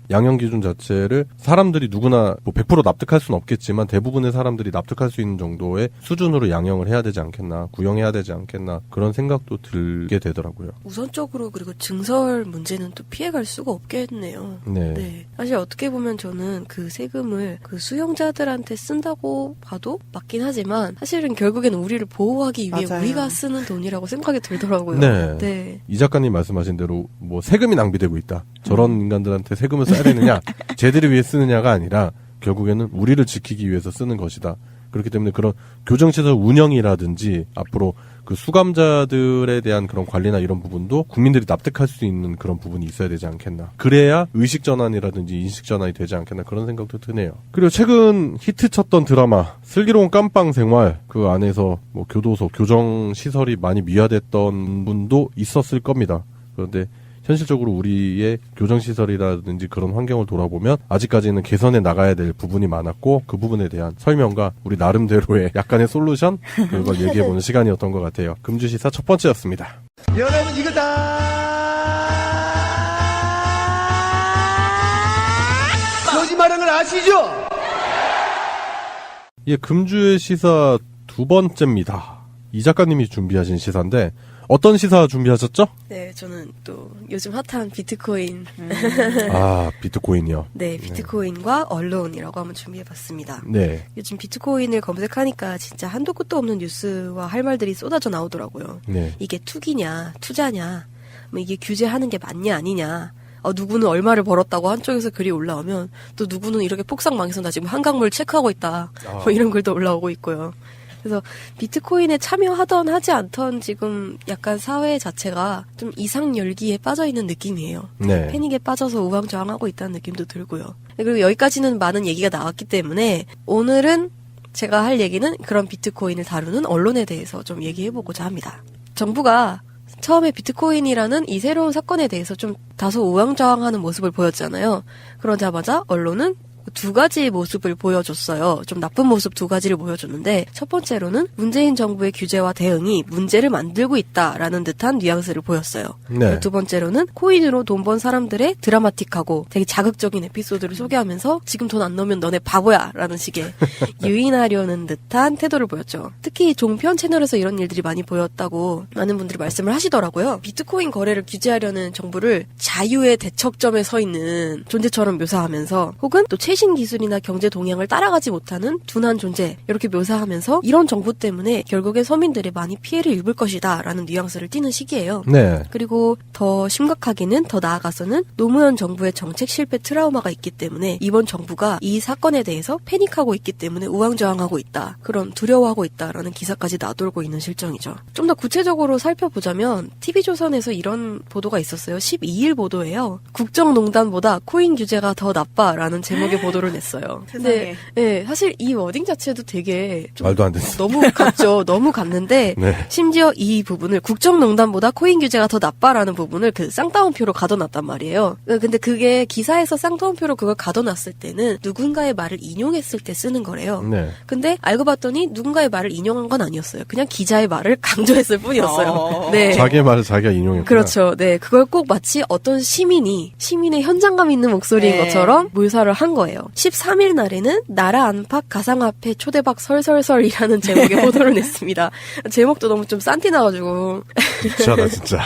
양형 기준 자체를 사람들이 누구나 뭐 100% 납득할 수는 없겠지만 대부분의 사람들이 납득할 수 있는 정도의 수준으로 양형을 해야 되지 않겠나, 구형해야 되지 않겠나, 그런 생각도 들게 되더라고요. 우선적으로 그리고 증설 문제는 또 피해갈 수가 없겠네요. 네. 사실 어떻게 보면 저는 그 세금을 그 수용자들한테 쓴다고 봐도 맞긴 하지만 사실은 결국에는 우리를 보호하기 위해 맞아요. 우리가 쓰는 돈이라고 생각이 들더라고요. 네. 이 작가님 말씀하신 대로 뭐 세금이 낭비되고 있다, 저런 인간들한테 세금을 써야 되느냐, 쟤들을 위해 쓰느냐가 아니라 결국에는 우리를 지키기 위해서 쓰는 것이다. 그렇기 때문에 그런 교정시설 운영이라든지 앞으로 그 수감자들에 대한 그런 관리나 이런 부분도 국민들이 납득할 수 있는 그런 부분이 있어야 되지 않겠나. 그래야 의식전환이라든지 인식전환이 되지 않겠나, 그런 생각도 드네요. 그리고 최근 히트쳤던 드라마 슬기로운 깜빵생활, 그 안에서 뭐 교도소, 교정시설이 많이 미화됐던 분도 있었을 겁니다. 그런데 현실적으로 우리의 교정시설이라든지 그런 환경을 돌아보면 아직까지는 개선해 나가야 될 부분이 많았고, 그 부분에 대한 설명과 우리 나름대로의 약간의 솔루션, 그걸 얘기해보는 시간이었던 것 같아요. 금주시사 첫 번째였습니다. 여러분 이거 다 거짓말하는 걸 아시죠? 예, 금주의 시사 두 번째입니다. 이 작가님이 준비하신 시사인데 어떤 시사 준비하셨죠? 네, 저는 또 요즘 핫한 비트코인. 비트코인이요. 네, 비트코인과 언론이라고 한번 준비해봤습니다. 네. 요즘 비트코인을 검색하니까 진짜 한도 끝도 없는 뉴스와 할 말들이 쏟아져 나오더라고요. 네. 이게 투기냐, 투자냐, 뭐 이게 규제하는 게 맞냐 아니냐, 누구는 얼마를 벌었다고 한쪽에서 글이 올라오면 또 누구는 이렇게 폭삭 망해서 나 지금 한강물 체크하고 있다. 뭐 이런 글도 올라오고 있고요. 그래서 비트코인에 참여하던 하지 않던 지금 약간 사회 자체가 좀 이상 열기에 빠져 있는 느낌이에요. 네. 패닉에 빠져서 우왕좌왕하고 있다는 느낌도 들고요. 그리고 여기까지는 많은 얘기가 나왔기 때문에 오늘은 제가 할 얘기는 그런 비트코인을 다루는 언론에 대해서 좀 얘기해보고자 합니다. 정부가 처음에 비트코인이라는 이 새로운 사건에 대해서 좀 다소 우왕좌왕하는 모습을 보였잖아요. 그러자마자 언론은 두 가지의 모습을 보여줬어요. 좀 나쁜 모습 두 가지를 보여줬는데 첫 번째로는 문재인 정부의 규제와 대응이 문제를 만들고 있다라는 듯한 뉘앙스를 보였어요. 네. 두 번째로는 코인으로 돈 번 사람들의 드라마틱하고 되게 자극적인 에피소드를 소개하면서 지금 돈 안 넣으면 너네 바보야 라는 식의 유인하려는 듯한 태도를 보였죠. 특히 종편 채널에서 이런 일들이 많이 보였다고 많은 분들이 말씀을 하시더라고요. 비트코인 거래를 규제하려는 정부를 자유의 대척점에 서 있는 존재처럼 묘사하면서 혹은 또 최신 기술이나 경제 동향을 따라가지 못하는 둔한 존재 이렇게 묘사하면서 이런 정부 때문에 결국엔 서민들이 많이 피해를 입을 것이다 라는 뉘앙스를 띠는 시기예요. 네. 그리고 더 심각하게는 더 나아가서는 노무현 정부의 정책 실패 트라우마가 있기 때문에 이번 정부가 이 사건에 대해서 패닉하고 있기 때문에 우왕좌왕하고 있다. 그런 두려워하고 있다라는 기사까지 나돌고 있는 실정이죠. 좀 더 구체적으로 살펴보자면 TV조선에서 이런 보도가 있었어요. 12일 보도예요. 국정농단보다 코인 규제가 더 나빠라는 제목의 보도를 냈어요. 근데 네, 사실 이 워딩 자체도 되게 좀 말도 안 됐어. 너무 같죠. 너무 같는데 네. 심지어 이 부분을 국정농단보다 코인 규제가 더 나빠라는 부분을 그 쌍따옴표로 가둬놨단 말이에요. 근데 그게 기사에서 쌍따옴표로 그걸 가둬놨을 때는 누군가의 말을 인용했을 때 쓰는 거래요. 네. 근데 알고 봤더니 누군가의 말을 인용한 건 아니었어요. 그냥 기자의 말을 강조했을 뿐이었어요. 네. 자기의 말을 자기가 인용했구나. 그렇죠. 네. 그걸 꼭 마치 어떤 시민의 현장감 있는 목소리인 것처럼 묘사를 한 거예요. 13일 날에는 나라 안팎 가상화폐 초대박 설설설이라는 제목의 보도를 냈습니다. 제목도 너무 좀 싼티 나가지고. 유치하다 진짜.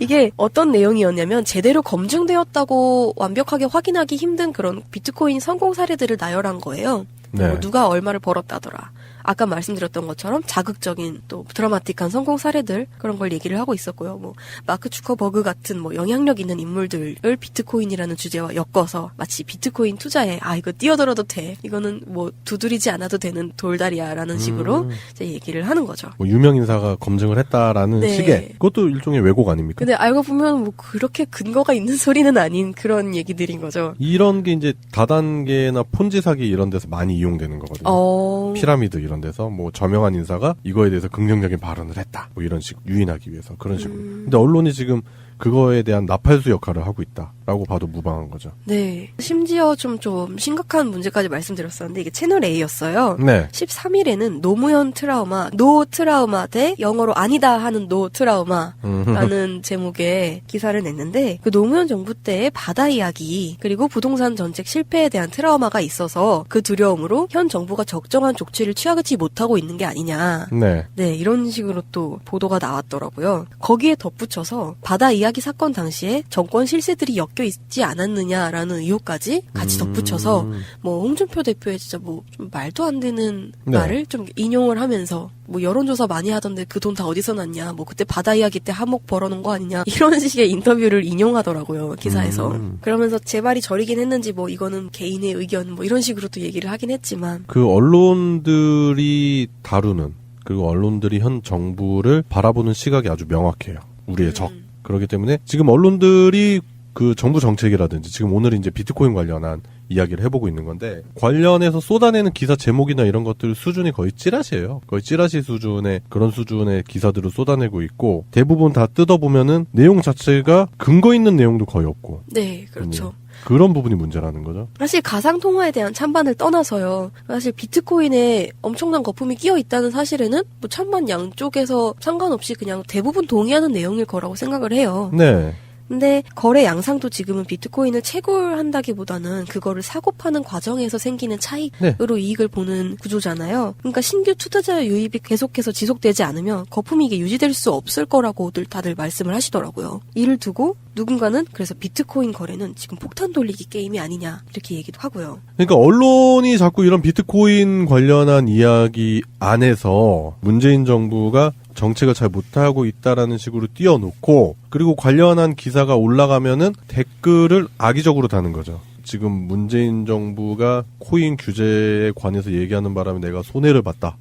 이게 어떤 내용이었냐면 제대로 검증되었다고 완벽하게 확인하기 힘든 그런 비트코인 성공 사례들을 나열한 거예요. 네. 뭐 누가 얼마를 벌었다더라. 아까 말씀드렸던 것처럼 자극적인 또 드라마틱한 성공 사례들 그런 걸 얘기를 하고 있었고요. 뭐 마크 주커버그 같은 뭐 영향력 있는 인물들을 비트코인이라는 주제와 엮어서 마치 비트코인 투자에 이거 뛰어들어도 돼. 이거는 뭐 두드리지 않아도 되는 돌다리야라는 식으로 이제 얘기를 하는 거죠. 뭐 유명 인사가 검증을 했다라는 네. 식의 그것도 일종의 왜곡 아닙니까? 근데 알고 보면 뭐 그렇게 근거가 있는 소리는 아닌 그런 얘기들인 거죠. 이런 게 이제 다단계나 폰지 사기 이런 데서 많이 이용되는 거거든요. 피라미드 이런 데서 뭐 저명한 인사가 이거에 대해서 긍정적인 발언을 했다. 뭐 이런 식 유인하기 위해서 그런 식으로. 근데 언론이 지금 그거에 대한 나팔수 역할을 하고 있다라고 봐도 무방한 거죠. 네. 심지어 좀 심각한 문제까지 말씀드렸었는데 이게 채널 A였어요. 네. 13일에는 노무현 트라우마, 노 트라우마 대 영어로 아니다 하는 노 트라우마라는 제목의 기사를 냈는데 그 노무현 정부 때의 바다 이야기 그리고 부동산 정책 실패에 대한 트라우마가 있어서 그 두려움으로 현 정부가 적정한 조치를 취하지 못하고 있는 게 아니냐. 네. 네, 이런 식으로 또 보도가 나왔더라고요. 거기에 덧붙여서 바다 이야기 사건 당시에 정권 실세들이 엮여 있지 않았느냐라는 의혹까지 같이 덧붙여서 뭐 홍준표 대표의 진짜 뭐 좀 말도 안 되는 네. 말을 좀 인용을 하면서 뭐 여론조사 많이 하던데 그 돈 다 어디서 났냐 뭐 그때 바다 이야기 때 한몫 벌어놓은 거 아니냐 이런 식의 인터뷰를 인용하더라고요 기사에서. 그러면서 제 말이 저리긴 했는지 뭐 이거는 개인의 의견 뭐 이런 식으로 또 얘기를 하긴 했지만 그 언론들이 다루는 그리고 언론들이 현 정부를 바라보는 시각이 아주 명확해요. 우리의 적. 그렇기 때문에 지금 언론들이 그 정부 정책이라든지 지금 오늘 이제 비트코인 관련한 이야기를 해보고 있는 건데 관련해서 쏟아내는 기사 제목이나 이런 것들 수준이 거의 찌라시예요. 거의 찌라시 수준의 그런 수준의 기사들을 쏟아내고 있고 대부분 다 뜯어보면은 내용 자체가 근거 있는 내용도 거의 없고. 네, 그렇죠. 그런 부분이 문제라는 거죠. 사실 가상통화에 대한 찬반을 떠나서요. 사실 비트코인에 엄청난 거품이 끼어 있다는 사실에는 뭐 찬반 양쪽에서 상관없이 그냥 대부분 동의하는 내용일 거라고 생각을 해요. 네. 근데 거래 양상도 지금은 비트코인을 채굴한다기보다는 그거를 사고 파는 과정에서 생기는 차익으로 이익을 보는 구조잖아요. 그러니까 신규 투자자 유입이 계속해서 지속되지 않으면 거품이 이게 유지될 수 없을 거라고들 다들 말씀을 하시더라고요. 이를 두고 누군가는 그래서 비트코인 거래는 지금 폭탄 돌리기 게임이 아니냐 이렇게 얘기도 하고요. 그러니까 언론이 자꾸 이런 비트코인 관련한 이야기 안에서 문재인 정부가 정책을 잘 못하고 있다라는 식으로 띄워놓고 그리고 관련한 기사가 올라가면은 댓글을 악의적으로 다는 거죠. 지금 문재인 정부가 코인 규제에 관해서 얘기하는 바람에 내가 손해를 봤다.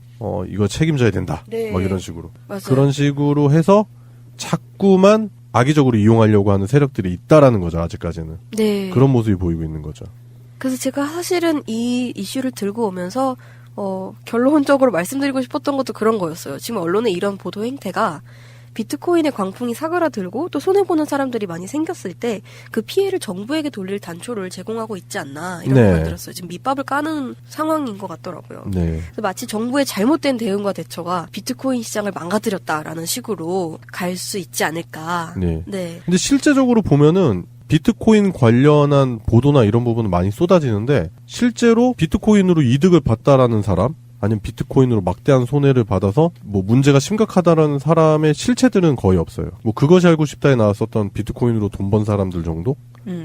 이거 책임져야 된다. 네. 막 이런 식으로. 맞아요. 그런 식으로 해서 자꾸만 악의적으로 이용하려고 하는 세력들이 있다라는 거죠. 아직까지는. 네. 그런 모습이 보이고 있는 거죠. 그래서 제가 사실은 이 이슈를 들고 오면서 결론적으로 말씀드리고 싶었던 것도 그런 거였어요. 지금 언론의 이런 보도 행태가 비트코인의 광풍이 사그라들고 또 손해보는 사람들이 많이 생겼을 때 그 피해를 정부에게 돌릴 단초를 제공하고 있지 않나 이런 생각이 들었어요. 지금 밑밥을 까는 상황인 것 같더라고요. 네. 그래서 마치 정부의 잘못된 대응과 대처가 비트코인 시장을 망가뜨렸다라는 식으로 갈 수 있지 않을까. 네. 네. 근데 실제적으로 보면은 비트코인 관련한 보도나 이런 부분은 많이 쏟아지는데 실제로 비트코인으로 이득을 봤다라는 사람 아니면 비트코인으로 막대한 손해를 받아서 뭐 문제가 심각하다라는 사람의 실체들은 거의 없어요. 뭐 그것이 알고 싶다에 나왔었던 비트코인으로 돈 번 사람들 정도?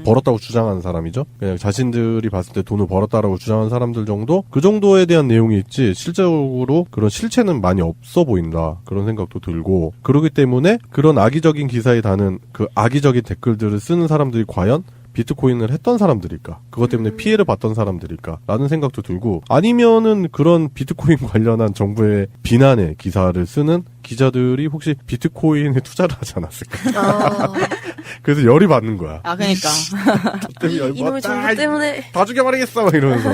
벌었다고 주장하는 사람이죠. 그냥 자신들이 봤을 때 돈을 벌었다라고 주장하는 사람들 정도? 그 정도에 대한 내용이 있지 실제적으로 그런 실체는 많이 없어 보인다. 그런 생각도 들고 그렇기 때문에 그런 악의적인 기사에 다는 그 악의적인 댓글들을 쓰는 사람들이 과연 비트코인을 했던 사람들일까? 그것 때문에 피해를 봤던 사람들일까? 라는 생각도 들고 아니면은 그런 비트코인 관련한 정부의 비난의 기사를 쓰는 기자들이 혹시 비트코인에 투자를 하지 않았을까? 그래서 열이 받는 거야. 아, 그러니까. 이놈의 정부 때문에 다 죽여버리겠어! 막 이러면서.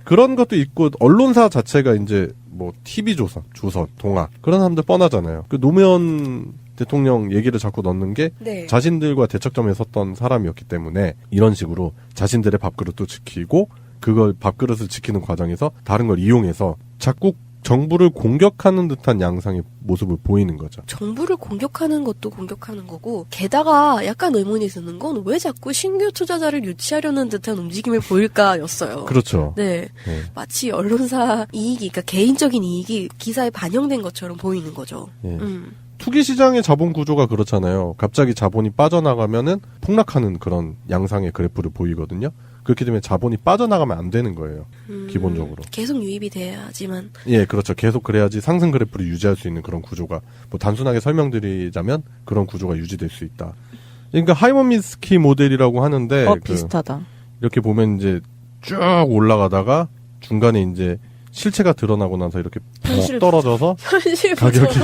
그런 것도 있고 언론사 자체가 이제 뭐 TV조선, 조선, 동아 그런 사람들 뻔하잖아요. 그 노무현 대통령 얘기를 자꾸 넣는 게 네. 자신들과 대척점에 섰던 사람이었기 때문에 이런 식으로 자신들의 밥그릇도 지키고 그걸 밥그릇을 지키는 과정에서 다른 걸 이용해서 자꾸 정부를 공격하는 듯한 양상의 모습을 보이는 거죠. 정부를 공격하는 것도 공격하는 거고 게다가 약간 의문이 드는 건 왜 자꾸 신규 투자자를 유치하려는 듯한 움직임을 보일까였어요. 그렇죠. 네. 네. 마치 언론사 이익이 그러니까 개인적인 이익이 기사에 반영된 것처럼 보이는 거죠. 네. 투기 시장의 자본 구조가 그렇잖아요. 갑자기 자본이 빠져나가면은 폭락하는 그런 양상의 그래프를 보이거든요. 그렇기 때문에 자본이 빠져나가면 안 되는 거예요. 기본적으로. 계속 유입이 돼야지만. 예, 그렇죠. 계속 그래야지 상승 그래프를 유지할 수 있는 그런 구조가 뭐 단순하게 설명드리자면 그런 구조가 유지될 수 있다. 그러니까 하이먼미스키 모델이라고 하는데 비슷하다. 이렇게 보면 이제 쭉 올라가다가 중간에 이제 실체가 드러나고 나서 이렇게 푹 떨어져서 가격이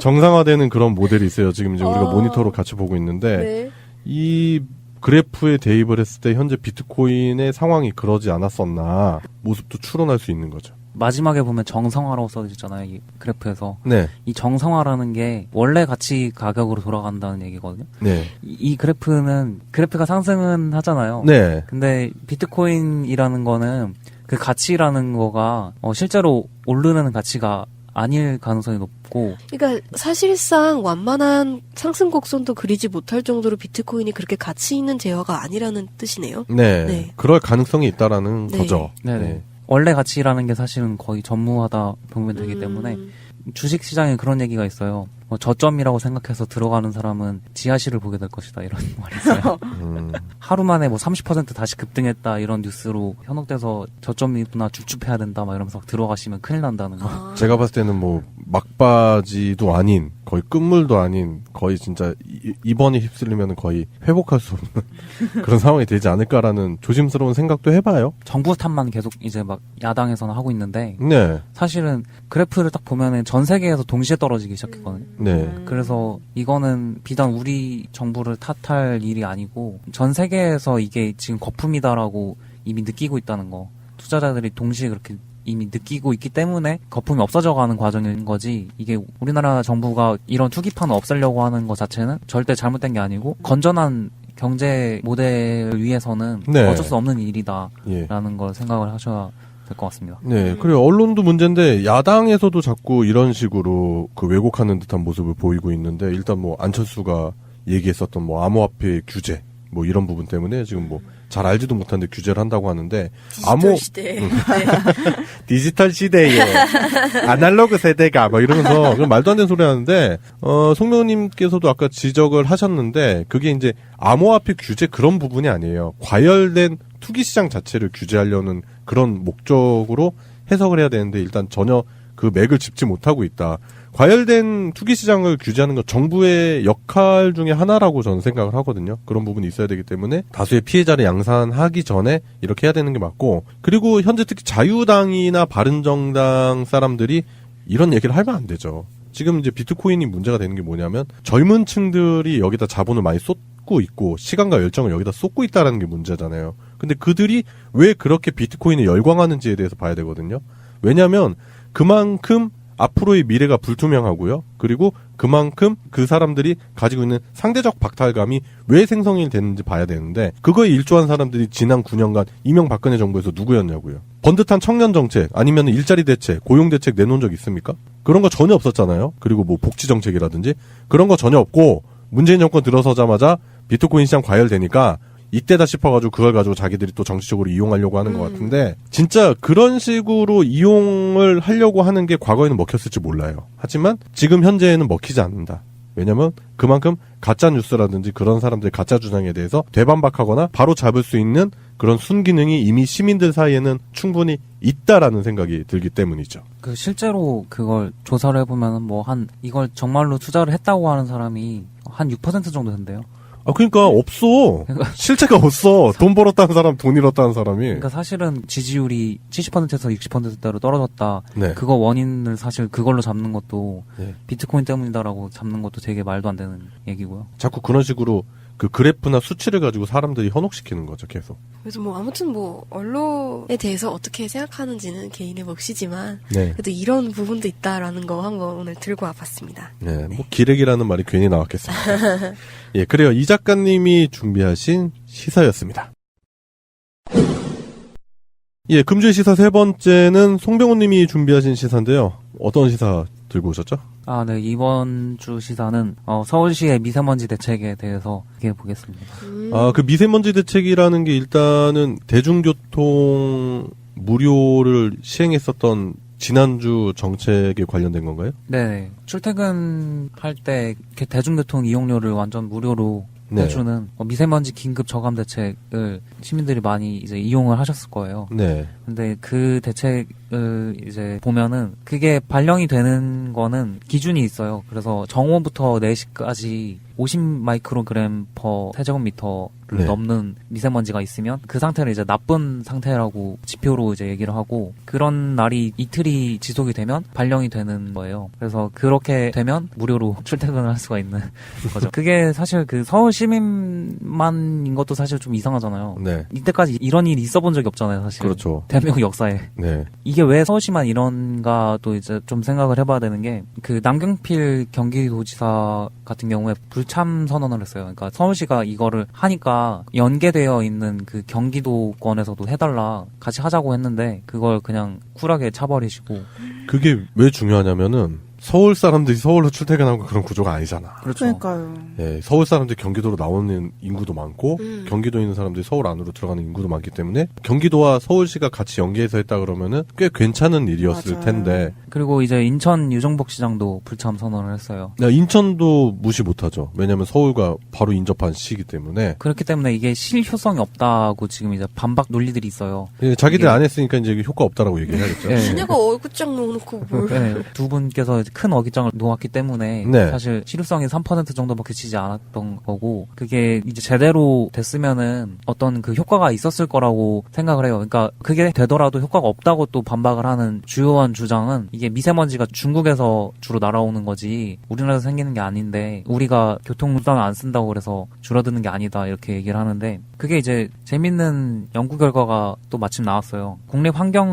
정상화되는 그런 모델이 있어요. 지금 이제 우리가 모니터로 같이 보고 있는데 네. 이 그래프에 대입을 했을 때 현재 비트코인의 상황이 그러지 않았었나 모습도 추론할 수 있는 거죠. 마지막에 보면 정상화라고 써있잖아요. 이 그래프에서. 네. 이 정상화라는 게 원래 가치 가격으로 돌아간다는 얘기거든요. 네. 이 그래프가 상승은 하잖아요. 네. 근데 비트코인이라는 거는 그 가치라는 거가 실제로 오르는 가치가 아닐 가능성이 높고. 그러니까 사실상 완만한 상승 곡선도 그리지 못할 정도로 비트코인이 그렇게 가치 있는 제어가 아니라는 뜻이네요. 네. 네. 그럴 가능성이 있다라는 네. 거죠. 네네. 네. 원래 가치라는 게 사실은 거의 전무하다 보면 되기 때문에 주식 시장에 그런 얘기가 있어요. 뭐 저점이라고 생각해서 들어가는 사람은 지하실을 보게 될 것이다 이런 말이 있어요. 하루 만에 뭐 30% 다시 급등했다 이런 뉴스로 현혹돼서 저점이구나 줍줍해야 된다 막 이러면서 들어가시면 큰일 난다는 거. 제가 봤을 때는 뭐 막바지도 아닌 거의 끝물도 아닌 거의 진짜 이번에 휩쓸리면 거의 회복할 수 없는 그런 상황이 되지 않을까라는 조심스러운 생각도 해봐요. 정부 탓만 계속 이제 막 야당에서는 하고 있는데 네. 사실은 그래프를 딱 보면은 전 세계에서 동시에 떨어지기 시작했거든요. 네. 그래서 이거는 비단 우리 정부를 탓할 일이 아니고 전 세계에서 이게 지금 거품이다라고 이미 느끼고 있다는 거. 투자자들이 동시에 그렇게 이미 느끼고 있기 때문에 거품이 없어져가는 과정인 거지 이게 우리나라 정부가 이런 투기판을 없애려고 하는 것 자체는 절대 잘못된 게 아니고 건전한 경제 모델을 위해서는 네. 어쩔 수 없는 일이다라는 예. 걸 생각을 하셔야 될 것 같습니다. 네, 그리고 언론도 문제인데 야당에서도 자꾸 이런 식으로 그 왜곡하는 듯한 모습을 보이고 있는데 일단 뭐 안철수가 얘기했었던 뭐 암호화폐 규제 뭐 이런 부분 때문에 지금 뭐 잘 알지도 못하는데 규제를 한다고 하는데 디지털 시대에. 네. 디지털 시대에 아날로그 세대가 뭐 이러면서 그런 말도 안 되는 소리 하는데 송명님께서도 아까 지적을 하셨는데 그게 이제 암호화폐 규제 그런 부분이 아니에요. 과열된 투기 시장 자체를 규제하려는 그런 목적으로 해석을 해야 되는데 일단 전혀 그 맥을 짚지 못하고 있다. 과열된 투기 시장을 규제하는 건 정부의 역할 중에 하나라고 저는 생각을 하거든요. 그런 부분이 있어야 되기 때문에 다수의 피해자를 양산하기 전에 이렇게 해야 되는 게 맞고 그리고 현재 특히 자유당이나 바른정당 사람들이 이런 얘기를 하면 안 되죠. 지금 이제 비트코인이 문제가 되는 게 뭐냐면 젊은 층들이 여기다 자본을 많이 쏟고 있고 시간과 열정을 여기다 쏟고 있다라는 게 문제잖아요. 근데 그들이 왜 그렇게 비트코인에 열광하는지에 대해서 봐야 되거든요. 왜냐하면 그만큼 앞으로의 미래가 불투명하고요. 그리고 그만큼 그 사람들이 가지고 있는 상대적 박탈감이 왜 생성이 되는지 봐야 되는데 그거에 일조한 사람들이 지난 9년간 이명박근혜 정부에서 누구였냐고요. 번듯한 청년 정책 아니면 일자리 대책, 고용 대책 내놓은 적 있습니까? 그런 거 전혀 없었잖아요. 그리고 뭐 복지 정책이라든지 그런 거 전혀 없고 문재인 정권 들어서자마자 비트코인 시장 과열되니까 이때다 싶어가지고 그걸 가지고 자기들이 또 정치적으로 이용하려고 하는 것 같은데 진짜 그런 식으로 이용을 하려고 하는 게 과거에는 먹혔을지 몰라요. 하지만 지금 현재에는 먹히지 않는다. 왜냐면 그만큼 가짜 뉴스라든지 그런 사람들의 가짜 주장에 대해서 되반박하거나 바로 잡을 수 있는 그런 순기능이 이미 시민들 사이에는 충분히 있다라는 생각이 들기 때문이죠. 그 실제로 그걸 조사를 해보면 뭐 이걸 정말로 투자를 했다고 하는 사람이 한 6% 정도 된대요. 그러니까 없어. 실체가 없어. 돈 벌었다는 사람, 돈 잃었다는 사람이. 그러니까 사실은 지지율이 70%에서 60%대로 떨어졌다. 네. 그거 원인을 사실 그걸로 잡는 것도 네. 비트코인 때문이다라고 잡는 것도 되게 말도 안 되는 얘기고요. 자꾸 그런 식으로 그 그래프나 수치를 가지고 사람들이 현혹시키는 거죠, 계속. 그래서 뭐 아무튼 뭐 언론에 대해서 어떻게 생각하는지는 개인의 몫이지만 네. 그래도 이런 부분도 있다라는 거 한번 오늘 들고 와봤습니다. 네, 뭐 기레기라는 말이 괜히 나왔겠습니다. 예, 그래요. 이 작가님이 준비하신 시사였습니다. 예, 금주의 시사 세 번째는 송병호님이 준비하신 시사인데요. 어떤 시사 들고 오셨죠? 네. 이번 주 시사는 서울시의 미세먼지 대책에 대해서 얘기해 보겠습니다. 그 미세먼지 대책이라는 게 일단은 대중교통 무료를 시행했었던 지난주 정책에 관련된 건가요? 네. 출퇴근할 때 이렇게 대중교통 이용료를 완전 무료로 네. 해주는 미세먼지 긴급 저감 대책을 시민들이 많이 이제 이용을 하셨을 거예요. 네. 근데 그 대책을 이제 보면은 그게 발령이 되는 거는 기준이 있어요. 그래서 정오부터 4시까지 50 마이크로그램 퍼 세제곱미터를 네. 넘는 미세먼지가 있으면 그 상태를 이제 나쁜 상태라고 지표로 이제 얘기를 하고 그런 날이 이틀이 지속이 되면 발령이 되는 거예요. 그래서 그렇게 되면 무료로 출퇴근을 할 수가 있는 거죠. 그게 사실 그 서울 시민만인 것도 사실 좀 이상하잖아요. 네. 이때까지 이런 일이 있어 본 적이 없잖아요, 사실. 그렇죠. 대한민국 역사에. 네. 이게 왜 서울시만 이런가도 이제 좀 생각을 해봐야 되는 게 그 남경필 경기도지사 같은 경우에 불참 선언을 했어요. 그러니까 서울시가 이거를 하니까 연계되어 있는 그 경기도권에서도 해달라 같이 하자고 했는데 그걸 그냥 쿨하게 차버리시고. 그게 왜 중요하냐면은 서울 사람들이 서울로 출퇴근하고 그런 구조가 아니잖아. 그렇죠. 그러니까요. 예, 서울 사람들이 경기도로 나오는 인구도 많고 경기도에 있는 사람들이 서울 안으로 들어가는 인구도 많기 때문에 경기도와 서울시가 같이 연계해서 했다 그러면은 꽤 괜찮은 일이었을 맞아요. 텐데. 그리고 이제 인천 유정복 시장도 불참 선언을 했어요. 야, 인천도 무시 못하죠. 왜냐하면 서울과 바로 인접한 시기 때문에. 그렇기 때문에 이게 실효성이 없다고 지금 이제 반박 논리들이 있어요. 예, 자기들 이게- 안 했으니까 이제 효과 없다라고 얘기해야겠죠. 네. 시내가 얼굴장 놓고 뭘. 네, 두 분께서 큰 어깃장을 놓았기 때문에 네. 사실 실효성이 3% 정도밖에 지지 않았던 거고 그게 이제 제대로 됐으면은 어떤 그 효과가 있었을 거라고 생각을 해요. 그러니까 그게 되더라도 효과가 없다고 또 반박을 하는 주요한 주장은 이게 미세먼지가 중국에서 주로 날아오는 거지 우리나라에서 생기는 게 아닌데 우리가 교통수단을 안 쓴다고 그래서 줄어드는 게 아니다 이렇게 얘기를 하는데 그게 이제 재밌는 연구 결과가 또 마침 나왔어요.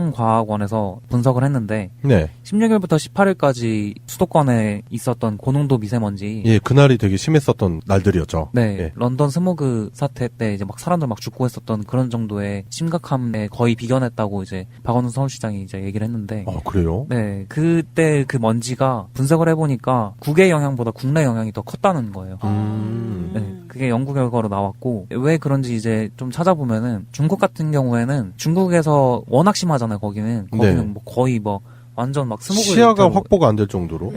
국립환경과학원에서 분석을 했는데 네. 16일부터 18일까지 수도권에 있었던 고농도 미세먼지. 예, 그날이 되게 심했었던 날들이었죠. 네. 예. 런던 스모그 사태 때 이제 막 사람들 막 죽고 했었던 그런 정도의 심각함에 거의 비견했다고 이제 박원순 서울시장이 이제 얘기를 했는데. 그래요? 네. 그때 그 먼지가 분석을 해보니까 국외 영향보다 국내 영향이 더 컸다는 거예요. 네. 그게 연구 결과로 나왔고 왜 그런지 이제 좀 찾아보면은 중국 같은 경우에는 중국에서 워낙 심하잖아요. 거기는 뭐 거의 뭐 완전 막 스모그 시야가 확보가 안 될 정도로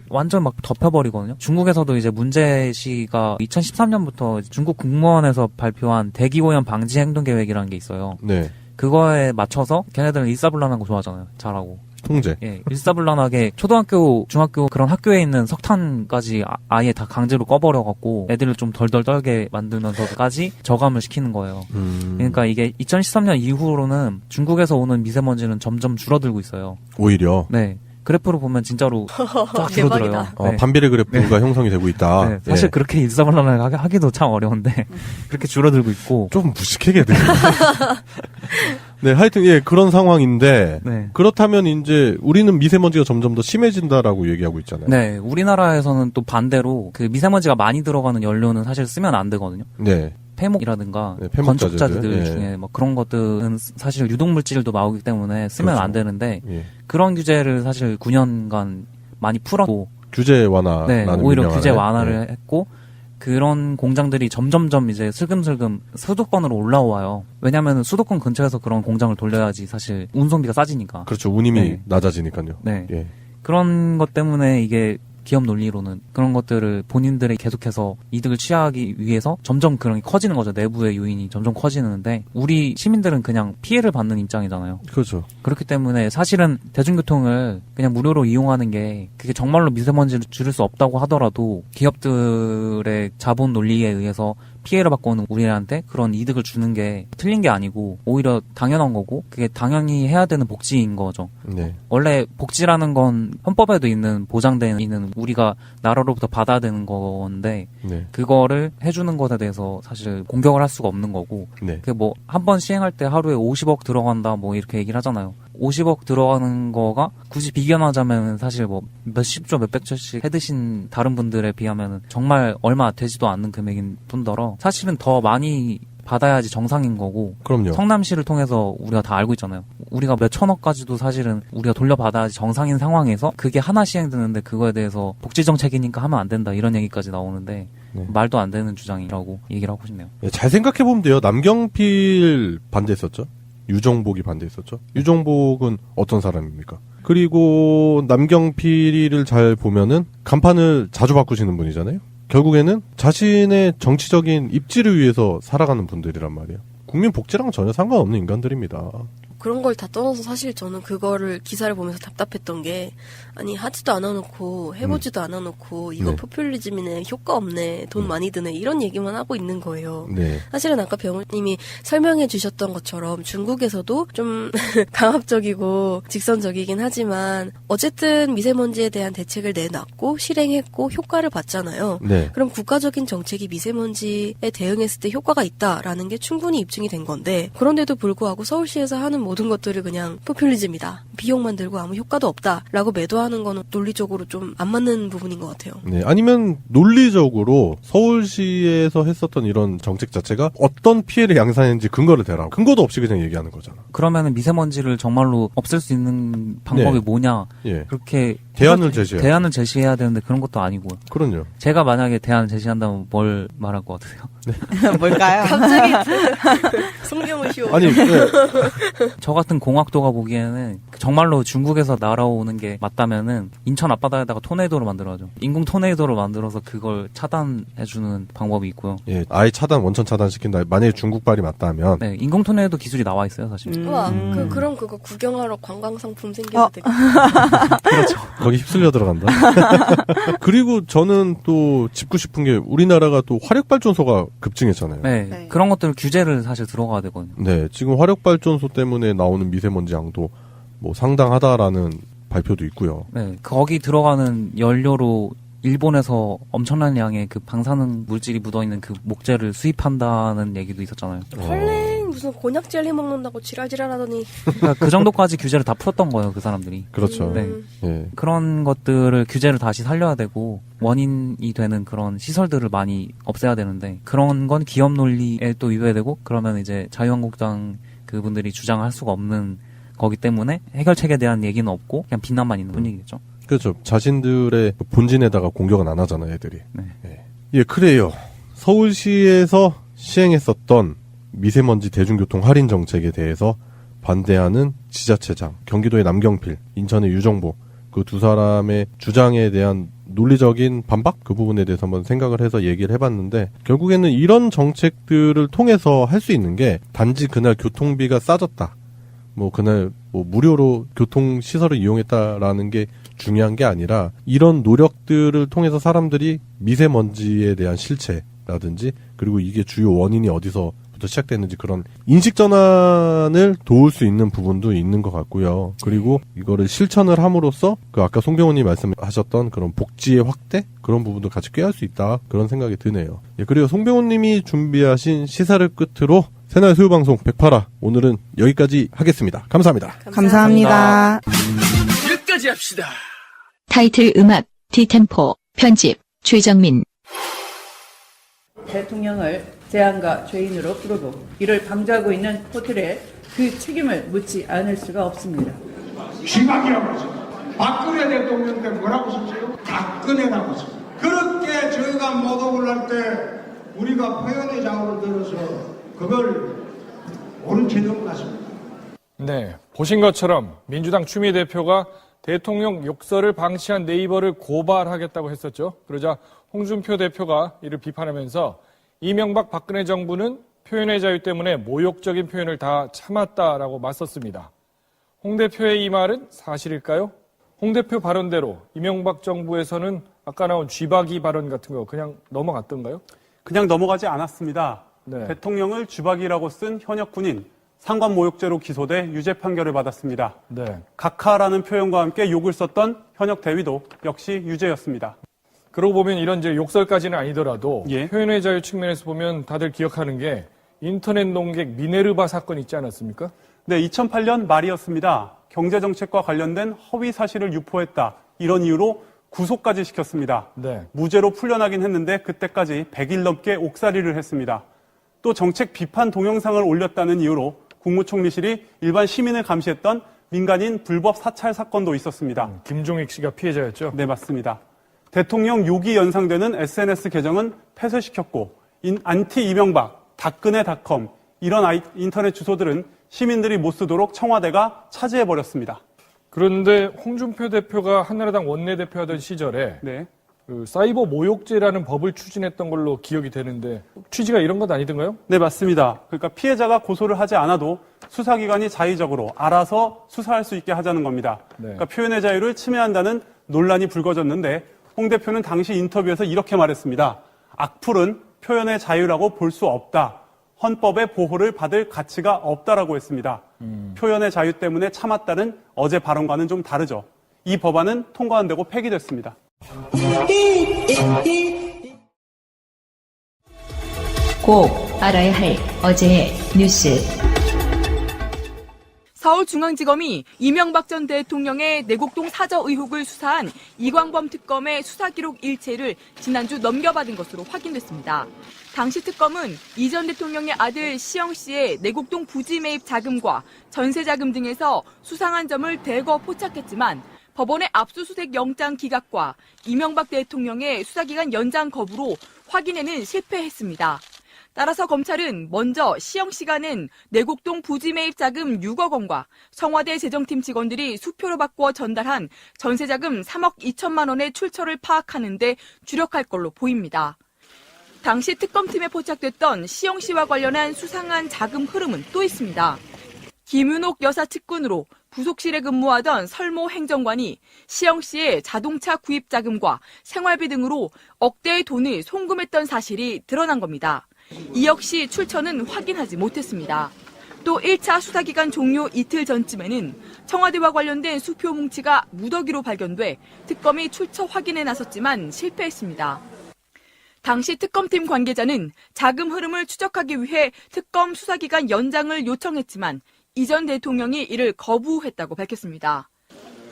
완전 막 덮여버리거든요. 중국에서도 이제 문제 시가 2013년부터 중국 국무원에서 발표한 대기오염 방지 행동 계획이라는 게 있어요. 네. 그거에 맞춰서 걔네들은 일사불란한 거 좋아하잖아요. 잘하고. 통제. 예, 일사불란하게 초등학교, 중학교 그런 학교에 있는 석탄까지 아예 다 강제로 꺼버려갖고 애들을 좀 덜덜 떨게 만들면서까지 저감을 시키는 거예요. 그러니까 이게 2013년 이후로는 중국에서 오는 미세먼지는 점점 줄어들고 있어요. 오히려. 네. 그래프로 보면 진짜로 쫙 줄어들어요. 네. 반비례 그래프가 형성이 되고 있다. 네. 사실 그렇게 일사불란하게 하기도 참 어려운데 그렇게 줄어들고 있고. 좀 무식하게 돼요. 네, 하여튼 그런 상황인데 그렇다면 이제 우리는 미세먼지가 점점 더 심해진다라고 얘기하고 있잖아요. 네, 우리나라에서는 또 반대로 그 미세먼지가 많이 들어가는 연료는 사실 쓰면 안 되거든요. 네. 폐목이라든가 건축자재들 건축자재들 중에 뭐 그런 것들은 사실 유독물질도 나오기 때문에 쓰면 그렇죠. 안 되는데 그런 규제를 사실 9년간 많이 풀었고 규제 완화라는 오히려 규제 완화를 했고 그런 공장들이 점점점 이제 슬금슬금 수도권으로 올라와요. 왜냐하면 수도권 근처에서 그런 공장을 돌려야지 사실 운송비가 싸지니까. 그렇죠. 운임이 낮아지니까요. 네. 그런 것 때문에 이게 기업 논리로는 그런 것들을 본인들이 계속해서 이득을 취하기 위해서 점점 그런 게 커지는 거죠. 내부의 요인이 점점 커지는데 우리 시민들은 그냥 피해를 받는 입장이잖아요. 그렇죠. 그렇기 때문에 사실은 대중교통을 그냥 무료로 이용하는 게 그게 정말로 미세먼지를 줄일 수 없다고 하더라도 기업들의 자본 논리에 의해서 피해를 받고 오는 우리한테 그런 이득을 주는 게 틀린 게 아니고 오히려 당연한 거고 그게 당연히 해야 되는 복지인 거죠. 네. 원래 복지라는 건 헌법에도 있는 보장되어 있는 우리가 나라로부터 받아야 되는 건데 그거를 해주는 것에 대해서 사실 공격을 할 수가 없는 거고 그게 뭐 한 번 시행할 때 하루에 50억 들어간다 뭐 이렇게 얘기를 하잖아요. 50억 들어가는 거가 굳이 비견하자면 사실 뭐 몇십조 몇백조씩 해드신 다른 분들에 비하면 정말 얼마 되지도 않는 금액인 뿐더러 사실은 더 많이 받아야지 정상인 거고. 그럼요. 성남시를 통해서 우리가 다 알고 있잖아요. 우리가 몇 천억까지도 사실은 우리가 돌려받아야지 정상인 상황에서 그게 하나 시행되는데 그거에 대해서 복지정책이니까 하면 안 된다 이런 얘기까지 나오는데 말도 안 되는 주장이라고 얘기를 하고 싶네요. 잘 생각해보면 돼요. 남경필 반대했었죠. 유정복이 반대했었죠. 유정복은 어떤 사람입니까? 그리고 남경필이를 잘 보면은 간판을 자주 바꾸시는 분이잖아요. 결국에는 자신의 정치적인 입지를 위해서 살아가는 분들이란 말이에요. 국민 복지랑은 전혀 상관없는 인간들입니다. 그런 걸 다 떠나서 사실 저는 그거를 기사를 보면서 답답했던 게 아니 하지도 않아놓고 해보지도 않아놓고 이거 포퓰리즘이네 효과 없네 돈 많이 드네 이런 얘기만 하고 있는 거예요. 사실은 아까 병우님이 설명해 주셨던 것처럼 중국에서도 좀 강압적이고 직선적이긴 하지만 어쨌든 미세먼지에 대한 대책을 내놨고 실행했고 효과를 봤잖아요. 그럼 국가적인 정책이 미세먼지에 대응했을 때 효과가 있다라는 게 충분히 입증이 된 건데 그런데도 불구하고 서울시에서 하는 모든 것들을 그냥 포퓰리즘이다. 비용만 들고 아무 효과도 없다라고 매도하는 거는 논리적으로 좀 안 맞는 부분인 것 같아요. 아니면 논리적으로 서울시에서 했었던 이런 정책 자체가 어떤 피해를 양산했는지 근거를 대라고. 근거도 없이 그냥 얘기하는 거잖아. 그러면은 미세먼지를 정말로 없앨 수 있는 방법이 뭐냐. 그렇게 대안을 제시해야 되는데 그런 것도 아니고요. 그럼요. 제가 만약에 대안을 제시한다면 뭘 말할 것 같으세요? 뭘까요? 갑자기 송명을 씌워. 아니, 저 같은 공학도가 보기에는 정말로 중국에서 날아오는 게 맞다면은 인천 앞바다에다가 토네이도를 만들어야죠. 인공 토네이도를 만들어서 그걸 차단해주는 방법이 있고요. 아예 원천 차단시킨다. 만약에 중국발이 맞다면. 인공 토네이도 기술이 나와 있어요, 사실. 우와, 그럼 그거 구경하러 관광 상품 생겨도 되겠다. 그렇죠. 거기 휩쓸려 들어간다. 그리고 저는 또 짚고 싶은 게 우리나라가 또 화력발전소가 급증했잖아요. 그런 것들 규제를 사실 들어가야 되거든요. 지금 화력발전소 때문에 나오는 미세먼지 양도 뭐 상당하다라는 발표도 있고요. 거기 들어가는 연료로 일본에서 엄청난 양의 그 방사능 물질이 묻어있는 그 목재를 수입한다는 얘기도 있었잖아요. 헐랭 무슨 곤약 젤리 먹는다고 지랄하더니. 그러니까 그 정도까지 규제를 다 풀었던 거예요, 그 사람들이. 그렇죠. 그런 것들을 규제를 다시 살려야 되고 원인이 되는 그런 시설들을 많이 없애야 되는데 그런 건 기업 논리에 또 위배되고 그러면 이제 자유한국당 그분들이 주장할 수가 없는 거기 때문에 해결책에 대한 얘기는 없고 그냥 비난만 있는 분위기겠죠. 그렇죠. 자신들의 본진에다가 공격은 안 하잖아요, 애들이. 그래요. 서울시에서 시행했었던 미세먼지 대중교통 할인 정책에 대해서 반대하는 지자체장, 경기도의 남경필, 인천의 유정보, 그 두 사람의 주장에 대한 논리적인 반박? 그 부분에 대해서 한번 생각을 해서 얘기를 해봤는데, 결국에는 이런 정책들을 통해서 할 수 있는 게 단지 그날 교통비가 싸졌다, 그날 무료로 교통시설을 이용했다라는 게 중요한 게 아니라, 이런 노력들을 통해서 사람들이 미세먼지에 대한 실체라든지, 그리고 이게 주요 원인이 어디서부터 시작됐는지 그런 인식 전환을 도울 수 있는 부분도 있는 것 같고요. 그리고 이거를 실천을 함으로써 그 아까 송병호님 말씀하셨던 그런 복지의 확대? 그런 부분도 같이 꾀할 수 있다, 그런 생각이 드네요. 예, 그리고 송병호님이 준비하신 시사를 끝으로 새날 소유방송 108화 오늘은 여기까지 하겠습니다. 감사합니다. 감사합니다. 끝까지 합시다. 타이틀 음악, 디템포, 편집, 최정민. 대통령을 재앙과 죄인으로 부르고 이를 방조하고 있는 호텔에 그 책임을 묻지 않을 수가 없습니다. 쥐박이라고 하죠. 박근혜 대통령 때 뭐라고 썼어요? 박근혜라고 썼어요. 그렇게 저희가 모독을 할 때 우리가 표현의 자유를 들어서 그걸 옳은 채널 같습니다. 네, 보신 것처럼 민주당 추미애 대표가 대통령 욕설을 방치한 네이버를 고발하겠다고 했었죠. 그러자 홍준표 대표가 이를 비판하면서 이명박 박근혜 정부는 표현의 자유 때문에 모욕적인 표현을 다 참았다라고 맞섰습니다. 홍 대표의 이 말은 사실일까요? 홍 대표 발언대로 이명박 정부에서는 아까 나온 쥐박이 발언 같은 거 그냥 넘어갔던가요? 그냥 넘어가지 않았습니다. 네. 대통령을 쥐박이라고 쓴 현역 군인 상관모욕죄로 기소돼 유죄 판결을 받았습니다. 네. 각하라는 표현과 함께 욕을 썼던 현역 대위도 역시 유죄였습니다. 그러고 보면 이런 이제 욕설까지는 아니더라도 예. 표현의 자유 측면에서 보면 다들 기억하는 게 인터넷 농객 미네르바 사건 있지 않았습니까? 네, 2008년 말이었습니다. 경제정책과 관련된 허위 사실을 유포했다, 이런 이유로 구속까지 시켰습니다. 네. 무죄로 풀려나긴 했는데 그때까지 100일 넘게 옥살이를 했습니다. 또 정책 비판 동영상을 올렸다는 이유로 국무총리실이 일반 시민을 감시했던 민간인 불법 사찰 사건도 있었습니다. 김종익 씨가 피해자였죠? 네, 맞습니다. 대통령 욕이 연상되는 SNS 계정은 폐쇄시켰고, 안티 이명박, 박근혜닷컴 이런 인터넷 주소들은 시민들이 못 쓰도록 청와대가 차지해버렸습니다. 그런데 홍준표 대표가 한나라당 원내대표하던 시절에 네. 그 사이버 모욕죄라는 법을 추진했던 걸로 기억이 되는데 취지가 이런 것 아니던가요? 네, 맞습니다. 그러니까 피해자가 고소를 하지 않아도 수사기관이 자의적으로 알아서 수사할 수 있게 하자는 겁니다. 네. 그러니까 표현의 자유를 침해한다는 논란이 불거졌는데 홍 대표는 당시 인터뷰에서 이렇게 말했습니다. 악플은 표현의 자유라고 볼 수 없다. 헌법의 보호를 받을 가치가 없다라고 했습니다. 표현의 자유 때문에 참았다는 어제 발언과는 좀 다르죠. 이 법안은 통과 안 되고 폐기됐습니다. 꼭 알아야 할 어제의 뉴스. 서울중앙지검이 이명박 전 대통령의 내곡동 사저 의혹을 수사한 이광범 특검의 수사기록 일체를 지난주 넘겨받은 것으로 확인됐습니다. 당시 특검은 이 전 대통령의 아들 시영 씨의 내곡동 부지 매입 자금과 전세 자금 등에서 수상한 점을 대거 포착했지만 법원의 압수수색 영장 기각과 이명박 대통령의 수사기간 연장 거부로 확인에는 실패했습니다. 따라서 검찰은 먼저 시영 씨가 낸 내곡동 부지 매입 자금 6억 원과 청와대 재정팀 직원들이 수표로 바꿔 전달한 전세 자금 3억 2천만 원의 출처를 파악하는 데 주력할 걸로 보입니다. 당시 특검팀에 포착됐던 시영 씨와 관련한 수상한 자금 흐름은 또 있습니다. 김윤옥 여사 측근으로 부속실에 근무하던 설모 행정관이 시영 씨의 자동차 구입 자금과 생활비 등으로 억대의 돈을 송금했던 사실이 드러난 겁니다. 이 역시 출처는 확인하지 못했습니다. 또 1차 수사기간 종료 이틀 전쯤에는 청와대와 관련된 수표 뭉치가 무더기로 발견돼 특검이 출처 확인에 나섰지만 실패했습니다. 당시 특검팀 관계자는 자금 흐름을 추적하기 위해 특검 수사기간 연장을 요청했지만 이 전 대통령이 이를 거부했다고 밝혔습니다.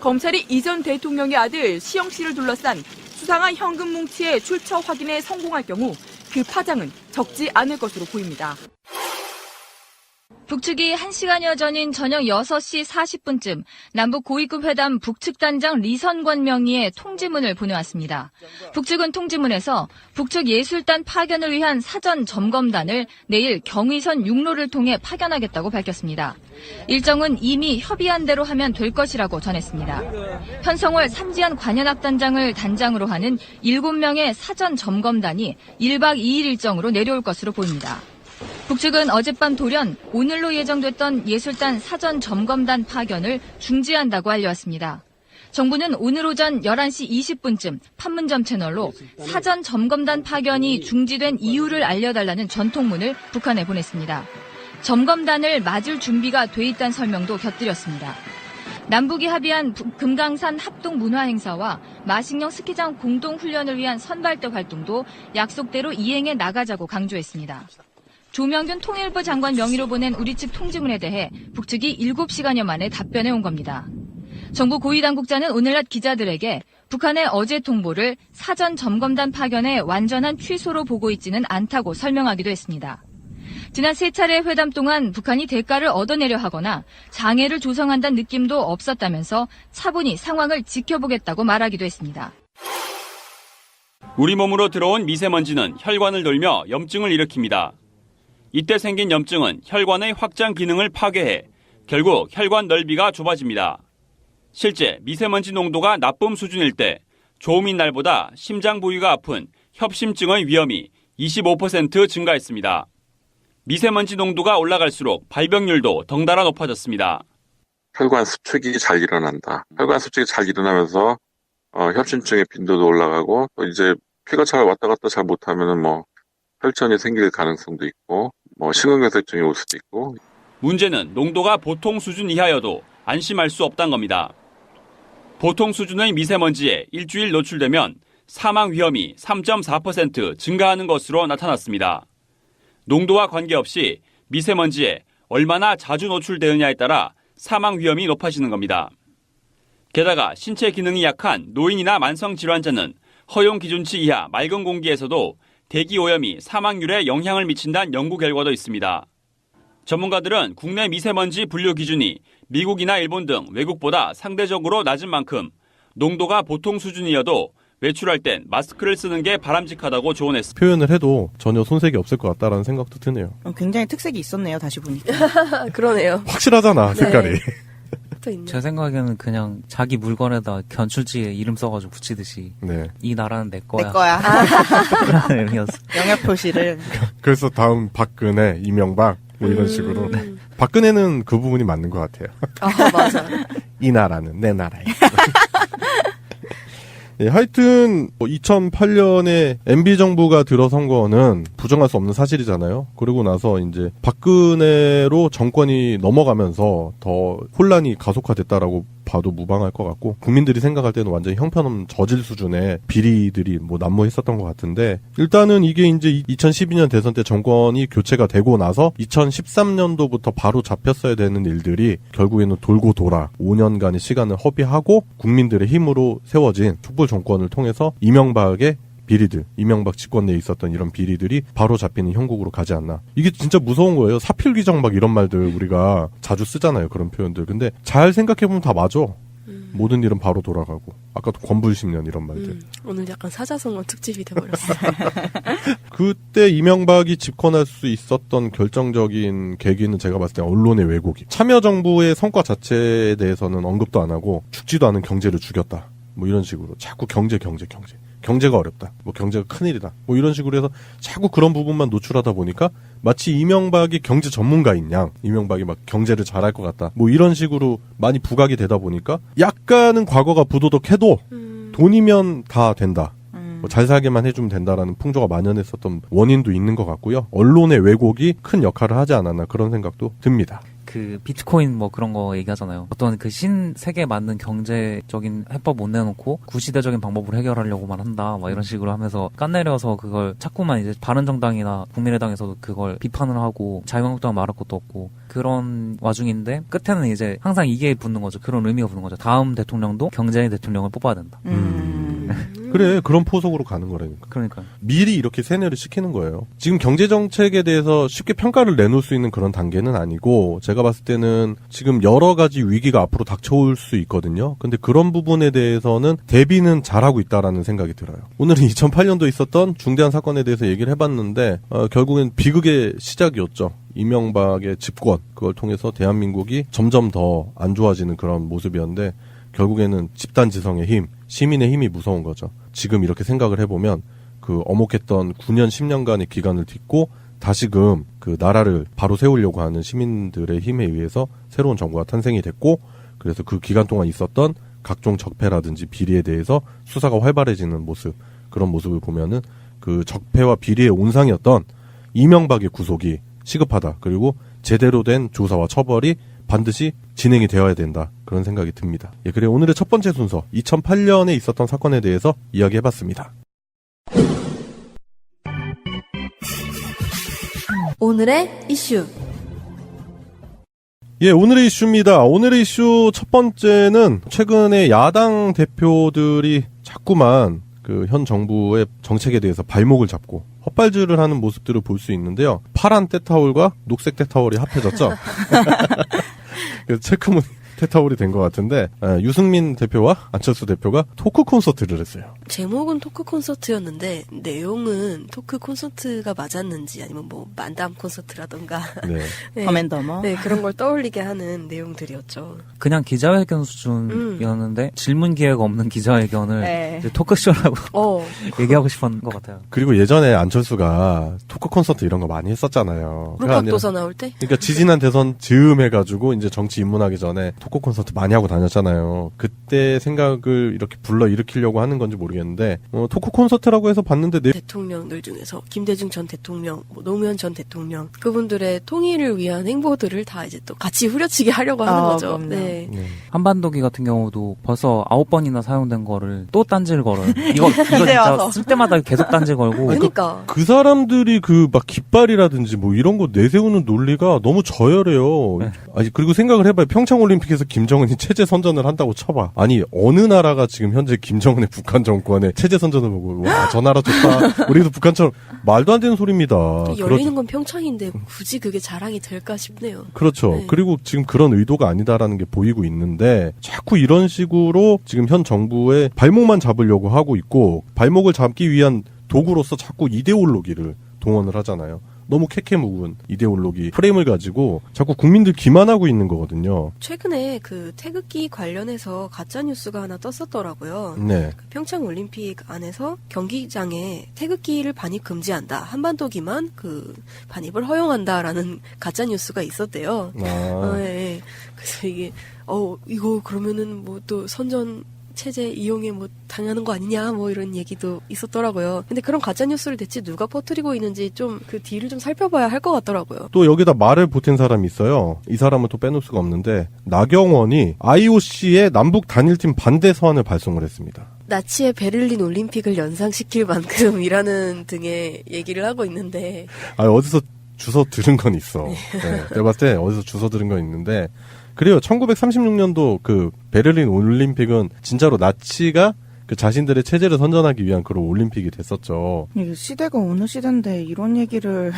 검찰이 이 전 대통령의 아들 시영 씨를 둘러싼 수상한 현금 뭉치의 출처 확인에 성공할 경우 그 파장은 적지 않을 것으로 보입니다. 북측이 1시간여 전인 저녁 6시 40분쯤 남북 고위급 회담 북측 단장 리선관 명의의 통지문을 보내왔습니다. 북측은 통지문에서 북측 예술단 파견을 위한 사전 점검단을 내일 경의선 육로를 통해 파견하겠다고 밝혔습니다. 일정은 이미 협의한 대로 하면 될 것이라고 전했습니다. 현성월 삼지연 관현악단장을 단장으로 하는 7명의 사전 점검단이 1박 2일 일정으로 내려올 것으로 보입니다. 북측은 어젯밤 돌연 오늘로 예정됐던 예술단 사전 점검단 파견을 중지한다고 알려왔습니다. 정부는 오늘 오전 11시 20분쯤 판문점 채널로 사전 점검단 파견이 중지된 이유를 알려달라는 전통문을 북한에 보냈습니다. 점검단을 맞을 준비가 돼 있다는 설명도 곁들였습니다. 남북이 합의한 금강산 합동문화행사와 마식령 스키장 공동훈련을 위한 선발대 활동도 약속대로 이행해 나가자고 강조했습니다. 조명균 통일부 장관 명의로 보낸 우리 측 통지문에 대해 북측이 7시간여 만에 답변해 온 겁니다. 정부 고위당국자는 오늘 낮 기자들에게 북한의 어제 통보를 사전 점검단 파견의 완전한 취소로 보고 있지는 않다고 설명하기도 했습니다. 지난 3차례 회담 동안 북한이 대가를 얻어내려 하거나 장애를 조성한다는 느낌도 없었다면서 차분히 상황을 지켜보겠다고 말하기도 했습니다. 우리 몸으로 들어온 미세먼지는 혈관을 돌며 염증을 일으킵니다. 이때 생긴 염증은 혈관의 확장 기능을 파괴해 결국 혈관 넓이가 좁아집니다. 실제 미세먼지 농도가 나쁨 수준일 때 좋음인 날보다 심장 부위가 아픈 협심증의 위험이 25% 증가했습니다. 미세먼지 농도가 올라갈수록 발병률도 덩달아 높아졌습니다. 혈관 수축이 잘 일어난다. 혈관 수축이 잘 일어나면서 협심증의 빈도도 올라가고 또 이제 피가 잘 왔다 갔다 잘 못하면은 혈전이 생길 가능성도 있고 심근경색증이 올 수도 있고. 문제는 농도가 보통 수준 이하여도 안심할 수 없다는 겁니다. 보통 수준의 미세먼지에 일주일 노출되면 사망 위험이 3.4% 증가하는 것으로 나타났습니다. 농도와 관계없이 미세먼지에 얼마나 자주 노출되느냐에 따라 사망 위험이 높아지는 겁니다. 게다가 신체 기능이 약한 노인이나 만성 질환자는 허용 기준치 이하 맑은 공기에서도 대기 오염이 사망률에 영향을 미친다는 연구 결과도 있습니다. 전문가들은 국내 미세먼지 분류 기준이 미국이나 일본 등 외국보다 상대적으로 낮은 만큼 농도가 보통 수준이어도 외출할 땐 마스크를 쓰는 게 바람직하다고 조언했습니다. 표현을 해도 전혀 손색이 없을 것 같다라는 생각도 드네요. 굉장히 특색이 있었네요, 다시 보니까. 그러네요. 확실하잖아, 색깔이. 네. 제 생각에는 그냥 자기 물건에다 견출지에 이름 써가지고 붙이듯이 네. 이 나라는 내 거야. 내 거야. 그런 의미였어. 영역 표시를. 그래서 다음 박근혜, 이명박 이런 식으로. 박근혜는 그 부분이 맞는 것 같아요. 맞아. 이 나라는 내 나라야. 예, 하여튼 2008년에 MB 정부가 들어선 거는 부정할 수 없는 사실이잖아요. 그러고 나서 이제 박근혜로 정권이 넘어가면서 더 혼란이 가속화됐다라고 봐도 무방할 것 같고, 국민들이 생각할 때는 완전히 형편없는 저질 수준의 비리들이 난무했었던 것 같은데, 일단은 이게 이제 2012년 대선 때 정권이 교체가 되고 나서 2013년도부터 바로 잡혔어야 되는 일들이 결국에는 돌고 돌아 5년간의 시간을 허비하고 국민들의 힘으로 세워진 촛불 정권을 통해서 이명박의 비리들, 이명박 집권 내에 있었던 이런 비리들이 바로 잡히는 형국으로 가지 않나. 이게 진짜 무서운 거예요. 사필귀정 이런 말들 우리가 자주 쓰잖아요. 그런 표현들. 근데 잘 생각해보면 다 맞아. 모든 일은 바로 돌아가고. 아까도 권불심년 이런 말들. 오늘 약간 사자성어 특집이 돼버렸어요. 그때 이명박이 집권할 수 있었던 결정적인 계기는 제가 봤을 때 언론의 왜곡이. 참여정부의 성과 자체에 대해서는 언급도 안 하고 죽지도 않은 경제를 죽였다. 이런 식으로. 자꾸 경제가 어렵다. 경제가 큰일이다. 이런 식으로 해서 자꾸 그런 부분만 노출하다 보니까 마치 이명박이 경제 전문가인 양, 이명박이 경제를 잘할 것 같다. 이런 식으로 많이 부각이 되다 보니까 약간은 과거가 부도덕해도 돈이면 다 된다. 잘 살게만 해주면 된다라는 풍조가 만연했었던 원인도 있는 것 같고요. 언론의 왜곡이 큰 역할을 하지 않았나 그런 생각도 듭니다. 그 비트코인 그런 거 얘기하잖아요. 어떤 그 신세계에 맞는 경제적인 해법 못 내놓고 구시대적인 방법으로 해결하려고만 한다. 이런 식으로 하면서 깐내려서 그걸 자꾸만 이제 바른정당이나 국민의당에서도 그걸 비판을 하고 자유한국당 말할 것도 없고 그런 와중인데 끝에는 이제 항상 이게 붙는 거죠. 그런 의미가 붙는 거죠. 다음 대통령도 경제인 대통령을 뽑아야 된다. 그래, 그런 포석으로 가는 거라니까. 그러니까. 미리 이렇게 세뇌를 시키는 거예요. 지금 경제정책에 대해서 쉽게 평가를 내놓을 수 있는 그런 단계는 아니고, 제가 봤을 때는 지금 여러 가지 위기가 앞으로 닥쳐올 수 있거든요. 근데 그런 부분에 대해서는 대비는 잘하고 있다라는 생각이 들어요. 오늘은 2008년도에 있었던 중대한 사건에 대해서 얘기를 해봤는데, 결국엔 비극의 시작이었죠. 이명박의 집권, 그걸 통해서 대한민국이 점점 더 안 좋아지는 그런 모습이었는데, 결국에는 집단지성의 힘, 시민의 힘이 무서운 거죠. 지금 이렇게 생각을 해보면 그 어목했던 9년, 10년간의 기간을 딛고 다시금 그 나라를 바로 세우려고 하는 시민들의 힘에 의해서 새로운 정부가 탄생이 됐고, 그래서 그 기간 동안 있었던 각종 적폐라든지 비리에 대해서 수사가 활발해지는 모습, 그런 모습을 보면은 그 적폐와 비리의 온상이었던 이명박의 구속이 시급하다. 그리고 제대로 된 조사와 처벌이 반드시 진행이 되어야 된다. 그런 생각이 듭니다. 예, 그래 오늘의 첫 번째 순서 2008년에 있었던 사건에 대해서 이야기해봤습니다. 오늘의 이슈. 예, 오늘의 이슈입니다. 오늘의 이슈 첫 번째는 최근에 야당 대표들이 자꾸만 그 현 정부의 정책에 대해서 발목을 잡고 헛발질을 하는 모습들을 볼 수 있는데요. 파란 때타올과 녹색 때타올이 합해졌죠. 그래서 체크무늬 때타올이 된 것 같은데, 유승민 대표와 안철수 대표가 토크 콘서트를 했어요. 제목은 토크 콘서트였는데 내용은 토크 콘서트가 맞았는지 아니면 뭐 만담 콘서트라던가 네. 네. 더맨더머. 네, 그런 걸 떠올리게 하는 내용들이었죠. 그냥 기자회견 수준이었는데 질문 기회가 없는 기자회견을 네. 이제 토크쇼라고 얘기하고 싶었던 것 같아요. 그리고 예전에 안철수가 토크 콘서트 이런 거 많이 했었잖아요. 물박도사 나올 때? 그러니까 지지난 대선 즈음 해가지고 이제 정치 입문하기 전에 토크 콘서트 많이 하고 다녔잖아요. 그때 생각을 이렇게 불러일으키려고 하는 건지 모르겠는데, 토크 콘서트라고 해서 봤는데 대통령들 중에서 김대중 전 대통령, 노무현 전 대통령, 그분들의 통일을 위한 행보들을 다 이제 또 같이 후려치게 하려고 하는 거죠. 네. 한반도기 같은 경우도 벌써 9번이나 사용된 거를 또 딴지를 걸어요. 이거 진짜 쓸 때마다 계속 딴지 걸고. 그러니까. 그 사람들이 그 막 깃발이라든지 뭐 이런 거 내세우는 논리가 너무 저열해요. 네. 아니, 그리고 생각을 해봐요. 평창올림픽에서 김정은이 체제 선전을 한다고 쳐봐. 아니, 어느 나라가 지금 현재 김정은의 북한 정권에 체제 선전을 보고, 와, 저 나라 좋다. 우리도 북한처럼 말도 안 되는 소리입니다. 열리는 건 평창인데 굳이 그게 자랑이 될까 싶네요. 그렇죠. 네. 그리고 지금 그런 의도가 아니다라는 게 보이고 있는데, 자꾸 이런 식으로 지금 현 정부의 발목만 잡으려고 하고 있고, 발목을 잡기 위한 도구로서 자꾸 이데올로기를 동원을 하잖아요. 너무 캐캐묵은 이데올로기 프레임을 가지고 자꾸 국민들 기만하고 있는 거거든요. 최근에 그 태극기 관련해서 가짜 뉴스가 하나 떴었더라고요. 네. 그 평창 올림픽 안에서 경기장에 태극기를 반입 금지한다. 한반도기만 그 반입을 허용한다라는 가짜 뉴스가 있었대요. 네. 그래서 이게 이거 그러면은 뭐 또 선전 체제 이용에 뭐 당하는 거 아니냐 뭐 이런 얘기도 있었더라고요. 근데 그런 가짜 뉴스를 대체 누가 퍼뜨리고 있는지 좀 그 뒤를 좀 살펴봐야 할 것 같더라고요. 또 여기다 말을 보탠 사람이 있어요. 이 사람은 또 빼놓을 수가 없는데, 나경원이 IOC의 남북 단일팀 반대 서한을 발송을 했습니다. 나치의 베를린 올림픽을 연상시킬 만큼이라는 등의 얘기를 하고 있는데, 어디서 주워 들은 건 있어. 네. 내가 봤을 때 어디서 주워 들은 건 있는데, 그래요. 1936년도 그 베를린 올림픽은 진짜로 나치가 그 자신들의 체제를 선전하기 위한 그런 올림픽이 됐었죠. 시대가 어느 시대인데 이런 얘기를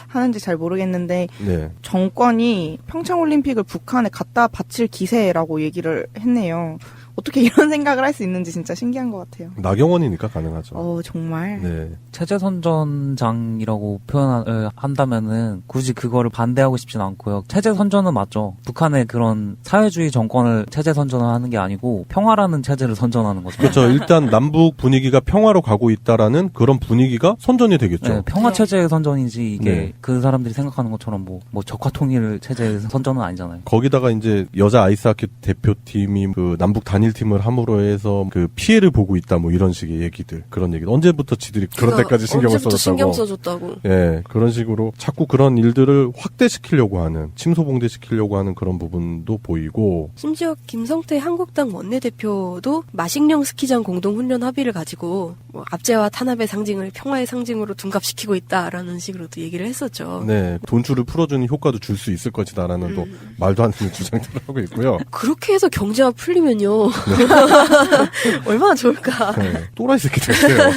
하는지 잘 모르겠는데, 네. 정권이 평창올림픽을 북한에 갖다 바칠 기세라고 얘기를 했네요. 어떻게 이런 생각을 할 수 있는지 진짜 신기한 것 같아요. 나경원이니까 가능하죠. 정말. 네. 체제 선전장이라고 표현을 한다면은 굳이 그거를 반대하고 싶진 않고요. 체제 선전은 맞죠. 북한의 그런 사회주의 정권을 체제 선전을 하는 게 아니고 평화라는 체제를 선전하는 거죠. 그렇죠. 일단 남북 분위기가 평화로 가고 있다라는 그런 분위기가 선전이 되겠죠. 네, 평화 체제의 선전이지 이게 네. 그 사람들이 생각하는 것처럼 뭐 적화 통일 체제의 선전은 아니잖아요. 거기다가 이제 여자 아이스하키 대표팀이 그 남북 단일팀을 함으로 해서 그 피해를 보고 있다 뭐 이런 식의 얘기들, 그런 얘기. 언제부터 지들이 그런 데까지 신경을 언제부터 써줬다고. 신경 써줬다고. 예, 그런 식으로 자꾸 그런 일들을 확대시키려고 하는, 침소봉대시키려고 하는 그런 부분도 보이고. 심지어 김성태 한국당 원내대표도 마식령 스키장 공동훈련 합의를 가지고 뭐 압제와 탄압의 상징을 평화의 상징으로 둔갑시키고 있다라는 식으로도 얘기를 했었죠. 네, 돈줄을 풀어주는 효과도 줄 수 있을 것이다라는 또 말도 안 되는 주장들을 하고 있고요. 그렇게 해서 경제가 풀리면요. 얼마나 좋을까. 네. 또라이 새끼 됐어요.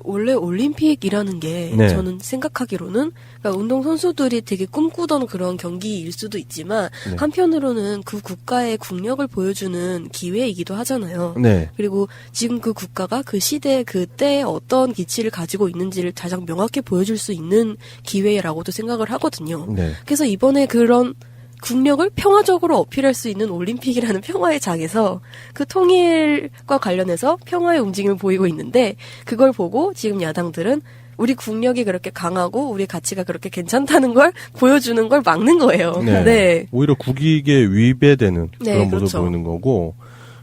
원래 올림픽이라는 게 네. 저는 생각하기로는 그러니까 운동선수들이 되게 꿈꾸던 그런 경기일 수도 있지만 네. 한편으로는 그 국가의 국력을 보여주는 기회이기도 하잖아요. 네. 그리고 지금 그 국가가 그 시대 그때에 어떤 기치를 가지고 있는지를 가장 명확히 보여줄 수 있는 기회라고도 생각을 하거든요. 네. 그래서 이번에 그런 국력을 평화적으로 어필할 수 있는 올림픽이라는 평화의 장에서 그 통일과 관련해서 평화의 움직임을 보이고 있는데 그걸 보고 지금 야당들은 우리 국력이 그렇게 강하고 우리 가치가 그렇게 괜찮다는 걸 보여주는 걸 막는 거예요. 네. 네. 오히려 국익에 위배되는 네, 그런 모습을 그렇죠. 보이는 거고,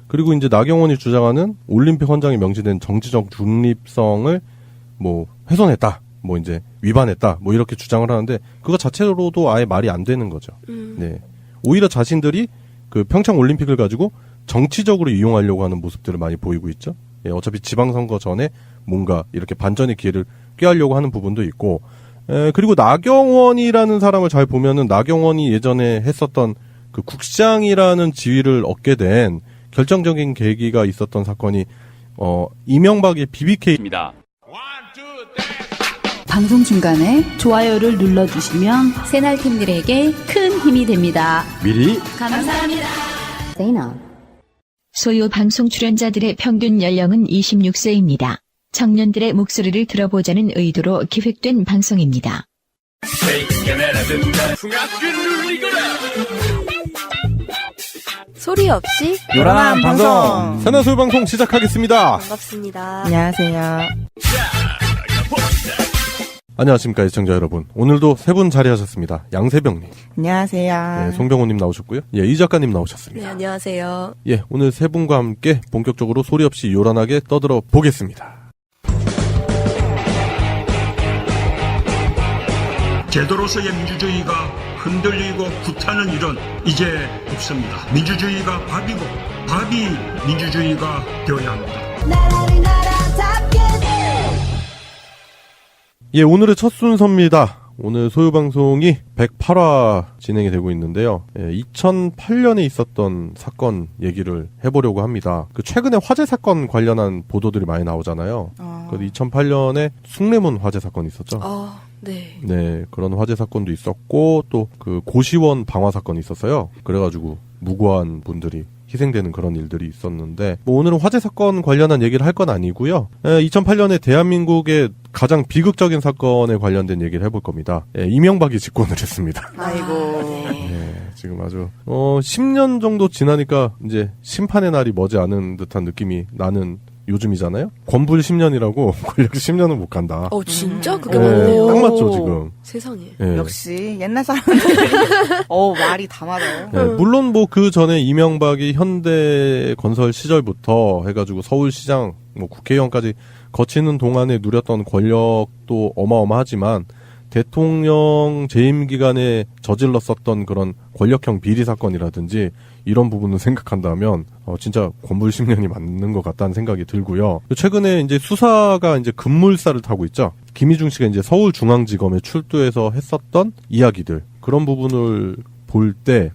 그리고 이제 나경원이 주장하는 올림픽 헌장에 명시된 정치적 중립성을 뭐 훼손했다, 뭐 이제 위반했다, 뭐 이렇게 주장을 하는데 그거 자체로도 아예 말이 안 되는 거죠. 네. 오히려 자신들이 그 평창 올림픽을 가지고 정치적으로 이용하려고 하는 모습들을 많이 보이고 있죠. 예, 어차피 지방선거 전에 뭔가 이렇게 반전의 기회를 꾀하려고 하는 부분도 있고, 그리고 나경원이라는 사람을 잘 보면은 나경원이 예전에 했었던 그 국장이라는 지위를 얻게 된 결정적인 계기가 있었던 사건이 이명박의 BBK입니다. 방송 중간에 좋아요를 눌러주시면 새날팀들에게 큰 힘이 됩니다. 미리 감사합니다. 소요 방송 출연자들의 평균 연령은 26세입니다. 청년들의 목소리를 들어보자는 의도로 기획된 방송입니다. 소리 없이 요란한 방송 새나솔 방송 시작하겠습니다. 반갑습니다. 안녕하세요. 안녕하십니까 시청자 여러분. 오늘도 세 분 자리하셨습니다. 양세병님, 안녕하세요. 네, 송병호님 나오셨고요. 예, 이 작가님 나오셨습니다. 네, 안녕하세요. 예, 오늘 세 분과 함께 본격적으로 소리 없이 요란하게 떠들어 보겠습니다. 제도로서의 민주주의가 흔들리고 구타는 일은 이제 없습니다. 민주주의가 밥이고 밥이 민주주의가 되어야 합니다. 예, 오늘의 첫 순서입니다. 오늘 소요방송이 108화 진행이 되고 있는데요. 예, 2008년에 있었던 사건 얘기를 해보려고 합니다. 그 최근에 화재 사건 관련한 보도들이 많이 나오잖아요. 그 2008년에 숭례문 화재 사건이 있었죠. 네. 네, 그런 화재 사건도 있었고 또 그 고시원 방화 사건이 있었어요. 그래가지고 무고한 분들이 희생되는 그런 일들이 있었는데, 뭐 오늘은 화재 사건 관련한 얘기를 할 건 아니고요. 2008년에 대한민국의 가장 비극적인 사건에 관련된 얘기를 해볼 겁니다. 이명박이 집권을 했습니다. 아이고. 네, 지금 아주 10년 정도 지나니까 이제 심판의 날이 머지않은 듯한 느낌이 나는 요즘이잖아요. 권불 10년이라고 권력 10년은 못 간다. 진짜 그게 네, 맞네요. 딱 맞죠 지금. 세상에. 네. 역시 옛날 사람들이 말이 다 맞아요. 네, 물론 뭐 그 전에 이명박이 현대 건설 시절부터 해가지고 서울시장, 뭐 국회의원까지 거치는 동안에 누렸던 권력도 어마어마하지만 대통령 재임 기간에 저질렀었던 그런 권력형 비리 사건이라든지 이런 부분을 생각한다면 진짜 권불 10년이 맞는 것 같다는 생각이 들고요. 최근에 이제 수사가 이제 급물살을 타고 있죠. 김희중 씨가 이제 서울중앙지검에 출두해서 했었던 이야기들, 그런 부분을 볼 때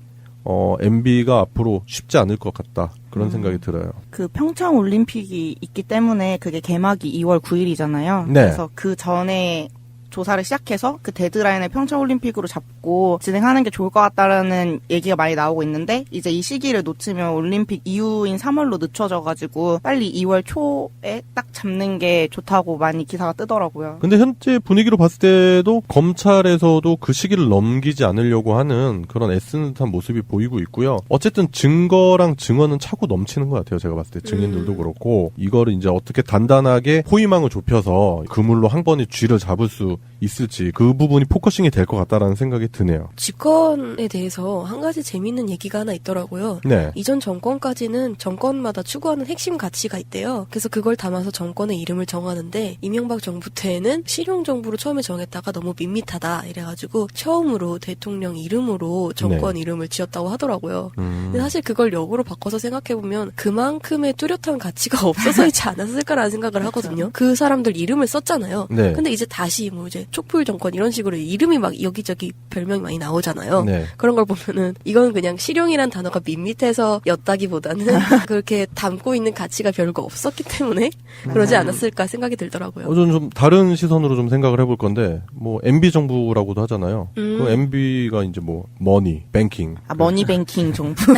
MB가 앞으로 쉽지 않을 것 같다, 그런 생각이 들어요. 그 평창 올림픽이 있기 때문에 그게 개막이 2월 9일이잖아요. 네. 그래서 그 전에 조사를 시작해서 그 데드라인을 평창올림픽으로 잡고 진행하는 게 좋을 것 같다라는 얘기가 많이 나오고 있는데, 이제 이 시기를 놓치면 올림픽 이후인 3월로 늦춰져가지고 빨리 2월 초에 딱 잡는 게 좋다고 많이 기사가 뜨더라고요. 근데 현재 분위기로 봤을 때도 검찰에서도 그 시기를 넘기지 않으려고 하는 그런 애쓰는 듯한 모습이 보이고 있고요. 어쨌든 증거랑 증언은 차고 넘치는 것 같아요. 제가 봤을 때 증인들도 그렇고, 이거를 이제 어떻게 단단하게 포위망을 좁혀서 그물로 한 번에 쥐를 잡을 수 있을지, 그 부분이 포커싱이 될 것 같다라는 생각이 드네요. 집권에 대해서 한 가지 재미있는 얘기가 하나 있더라고요. 네. 이전 정권까지는 정권마다 추구하는 핵심 가치가 있대요. 그래서 그걸 담아서 정권의 이름을 정하는데 이명박 정부 때에는 실용정부로 처음에 정했다가 너무 밋밋하다 이래가지고 처음으로 대통령 이름으로 정권 이름을 지었다고 하더라고요. 근데 사실 그걸 역으로 바꿔서 생각해보면 그만큼의 뚜렷한 가치가 없어서 있지 않았을까라는 생각을 하거든요. 그 사람들 이름을 썼잖아요. 네. 근데 이제 다시 뭐 이제 촛불 정권 이런 식으로 이름이 막 여기저기 별명이 많이 나오잖아요. 네. 그런 걸 보면은 이건 그냥 실용이란 단어가 밋밋해서 였다기보다는 그렇게 담고 있는 가치가 별거 없었기 때문에 그러지 않았을까 생각이 들더라고요. 저는 좀 다른 시선으로 좀 생각을 해볼 건데, 뭐 MB 정부라고도 하잖아요. 그 MB가 이제 뭐 머니, 뱅킹. 머니뱅킹 정부.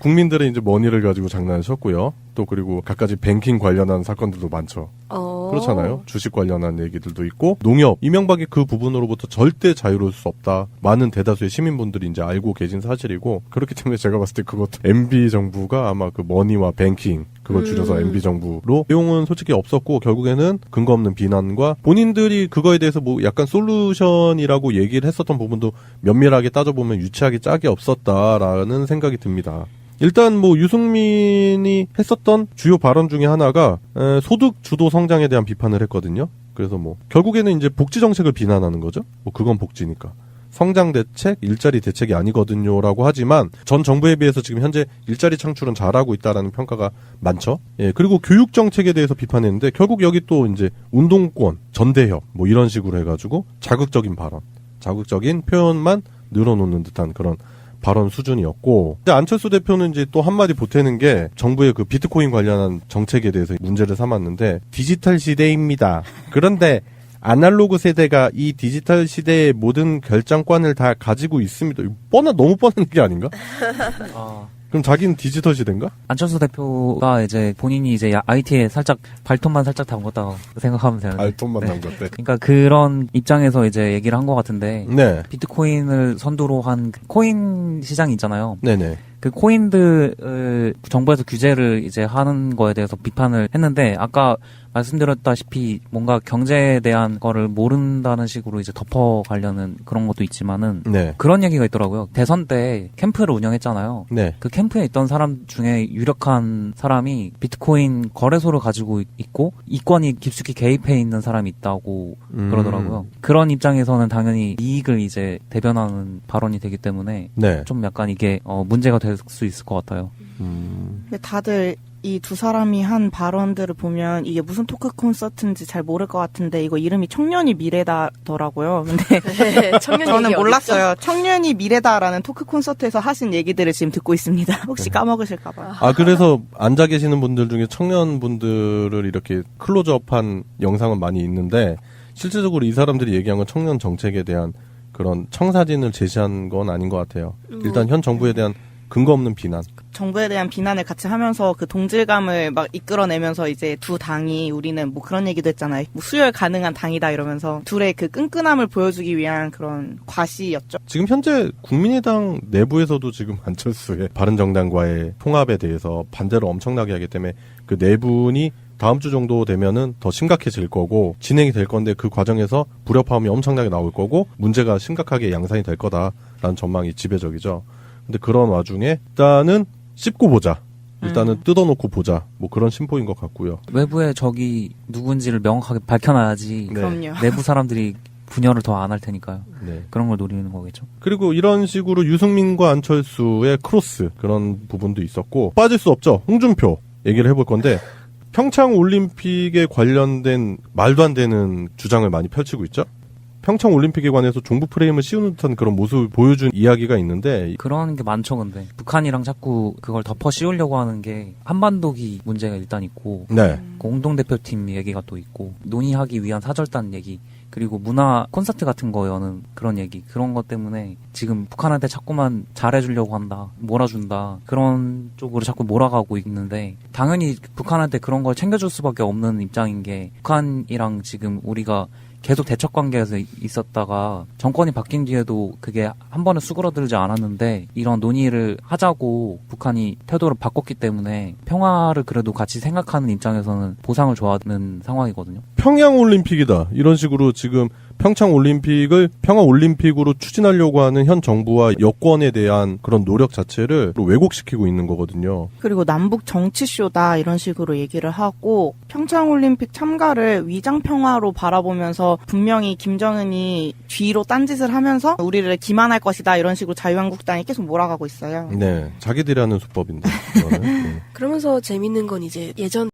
국민들의 이제 머니를 가지고 장난을 쳤고요. 또 그리고 갖가지 뱅킹 관련한 사건들도 많죠. 그렇잖아요. 주식 관련한 얘기들도 있고, 농협, 이명박이 그 부분으로부터 절대 자유로울 수 없다. 많은 대다수의 시민분들이 이제 알고 계신 사실이고, 그렇기 때문에 제가 봤을 때 그것도 MB 정부가 아마 그 머니와 뱅킹, 그걸 줄여서 MB 정부로 내용은 솔직히 없었고, 결국에는 근거 없는 비난과 본인들이 그거에 대해서 뭐 약간 솔루션이라고 얘기를 했었던 부분도 면밀하게 따져보면 유치하게 짝이 없었다라는 생각이 듭니다. 일단 뭐 유승민이 했었던 주요 발언 중에 하나가 소득 주도 성장에 대한 비판을 했거든요. 그래서 뭐 결국에는 이제 복지 정책을 비난하는 거죠. 뭐 그건 복지니까. 성장 대책, 일자리 대책이 아니거든요라고 하지만 전 정부에 비해서 지금 현재 일자리 창출은 잘하고 있다라는 평가가 많죠. 예, 그리고 교육 정책에 대해서 비판했는데 결국 여기 또 이제 운동권, 전대협 뭐 이런 식으로 해가지고 자극적인 발언, 자극적인 표현만 늘어놓는 듯한 그런 발언 수준이었고, 안철수 대표는 이제 또 한마디 보태는 게 정부의 그 비트코인 관련한 정책에 대해서 문제를 삼았는데, 디지털 시대입니다. 그런데 아날로그 세대가 이 디지털 시대의 모든 결정권을 다 가지고 있습니다. 너무 뻔한 게 아닌가? 그럼 자기는 디지털 시대인가? 안철수 대표가 이제 본인이 이제 IT에 살짝 발톱만 살짝 담궜다고 생각하면 되는데. 발톱만 담궜대. 그러니까 그런 입장에서 이제 얘기를 한 것 같은데. 네. 비트코인을 선두로 한 코인 시장이 있잖아요. 네네. 그 코인들을 정부에서 규제를 이제 하는 거에 대해서 비판을 했는데, 아까 말씀드렸다시피 뭔가 경제에 대한 거를 모른다는 식으로 이제 덮어가려는 그런 것도 있지만은, 네. 그런 얘기가 있더라고요. 대선 때 캠프를 운영했잖아요. 네. 그 캠프에 있던 사람 중에 유력한 사람이 비트코인 거래소를 가지고 있고 이권이 깊숙이 개입해 있는 사람이 있다고 그러더라고요. 그런 입장에서는 당연히 이익을 이제 대변하는 발언이 되기 때문에 네. 좀 약간 이게 문제가 될 수 있을 것 같아요. 근데 다들 이 두 사람이 한 발언들을 보면 이게 무슨 토크 콘서트인지 잘 모를 것 같은데, 이거 이름이 청년이 미래다더라고요. 근데 네, 저는 몰랐어요. 청년이 미래다라는 토크 콘서트에서 하신 얘기들을 지금 듣고 있습니다. 혹시 까먹으실까봐. 그래서 앉아 계시는 분들 중에 청년분들을 이렇게 클로즈업한 영상은 많이 있는데, 실질적으로 이 사람들이 얘기한 건 청년 정책에 대한 그런 청사진을 제시한 건 아닌 것 같아요. 일단 현 정부에 대한 근거 없는 비난. 정부에 대한 비난을 같이 하면서 그 동질감을 막 이끌어내면서 이제 두 당이, 우리는 뭐 그런 얘기도 했잖아요. 뭐 수혈 가능한 당이다 이러면서 둘의 그 끈끈함을 보여주기 위한 그런 과시였죠. 지금 현재 국민의당 내부에서도 지금 안철수의 바른정당과의 통합에 대해서 반대를 엄청나게 하기 때문에 그 내분이 다음 주 정도 되면은 더 심각해질 거고 진행이 될 건데, 그 과정에서 불협화음이 엄청나게 나올 거고 문제가 심각하게 양산이 될 거다라는 전망이 지배적이죠. 근데 그런 와중에 일단은 씹고 보자. 일단은 뜯어놓고 보자. 뭐 그런 심보인 것 같고요. 외부에 적이 누군지를 명확하게 밝혀놔야지. 네. 그럼요. 내부 사람들이 분열을 더 안 할 테니까요. 네. 그런 걸 노리는 거겠죠. 그리고 이런 식으로 유승민과 안철수의 크로스, 그런 부분도 있었고, 빠질 수 없죠. 홍준표 얘기를 해볼 건데, 평창 올림픽에 관련된 말도 안 되는 주장을 많이 펼치고 있죠. 평창 올림픽에 관해서 종북 프레임을 씌우는 듯한 그런 모습을 보여준 이야기가 있는데, 그런 게 많죠. 근데 북한이랑 자꾸 그걸 덮어 씌우려고 하는 게 한반도기 문제가 일단 있고, 네. 공동대표팀 얘기가 또 있고, 논의하기 위한 사절단 얘기, 그리고 문화 콘서트 같은 거 여는 그런 얘기, 그런 것 때문에 지금 북한한테 자꾸만 잘해주려고 한다, 몰아준다, 그런 쪽으로 자꾸 몰아가고 있는데, 당연히 북한한테 그런 걸 챙겨줄 수밖에 없는 입장인 게, 북한이랑 지금 우리가 계속 대척 관계에서 있었다가 정권이 바뀐 뒤에도 그게 한 번에 수그러들지 않았는데, 이런 논의를 하자고 북한이 태도를 바꿨기 때문에 평화를 그래도 같이 생각하는 입장에서는 보상을 좋아하는 상황이거든요. 평양 올림픽이다, 이런 식으로 지금 평창 올림픽을 평화 올림픽으로 추진하려고 하는 현 정부와 여권에 대한 그런 노력 자체를 왜곡시키고 있는 거거든요. 그리고 남북 정치쇼다 이런 식으로 얘기를 하고, 평창 올림픽 참가를 위장 평화로 바라보면서 분명히 김정은이 뒤로 딴짓을 하면서 우리를 기만할 것이다 이런 식으로 자유한국당이 계속 몰아가고 있어요. 네, 자기들이 하는 수법인데. 그러면서 재밌는 건 이제 예전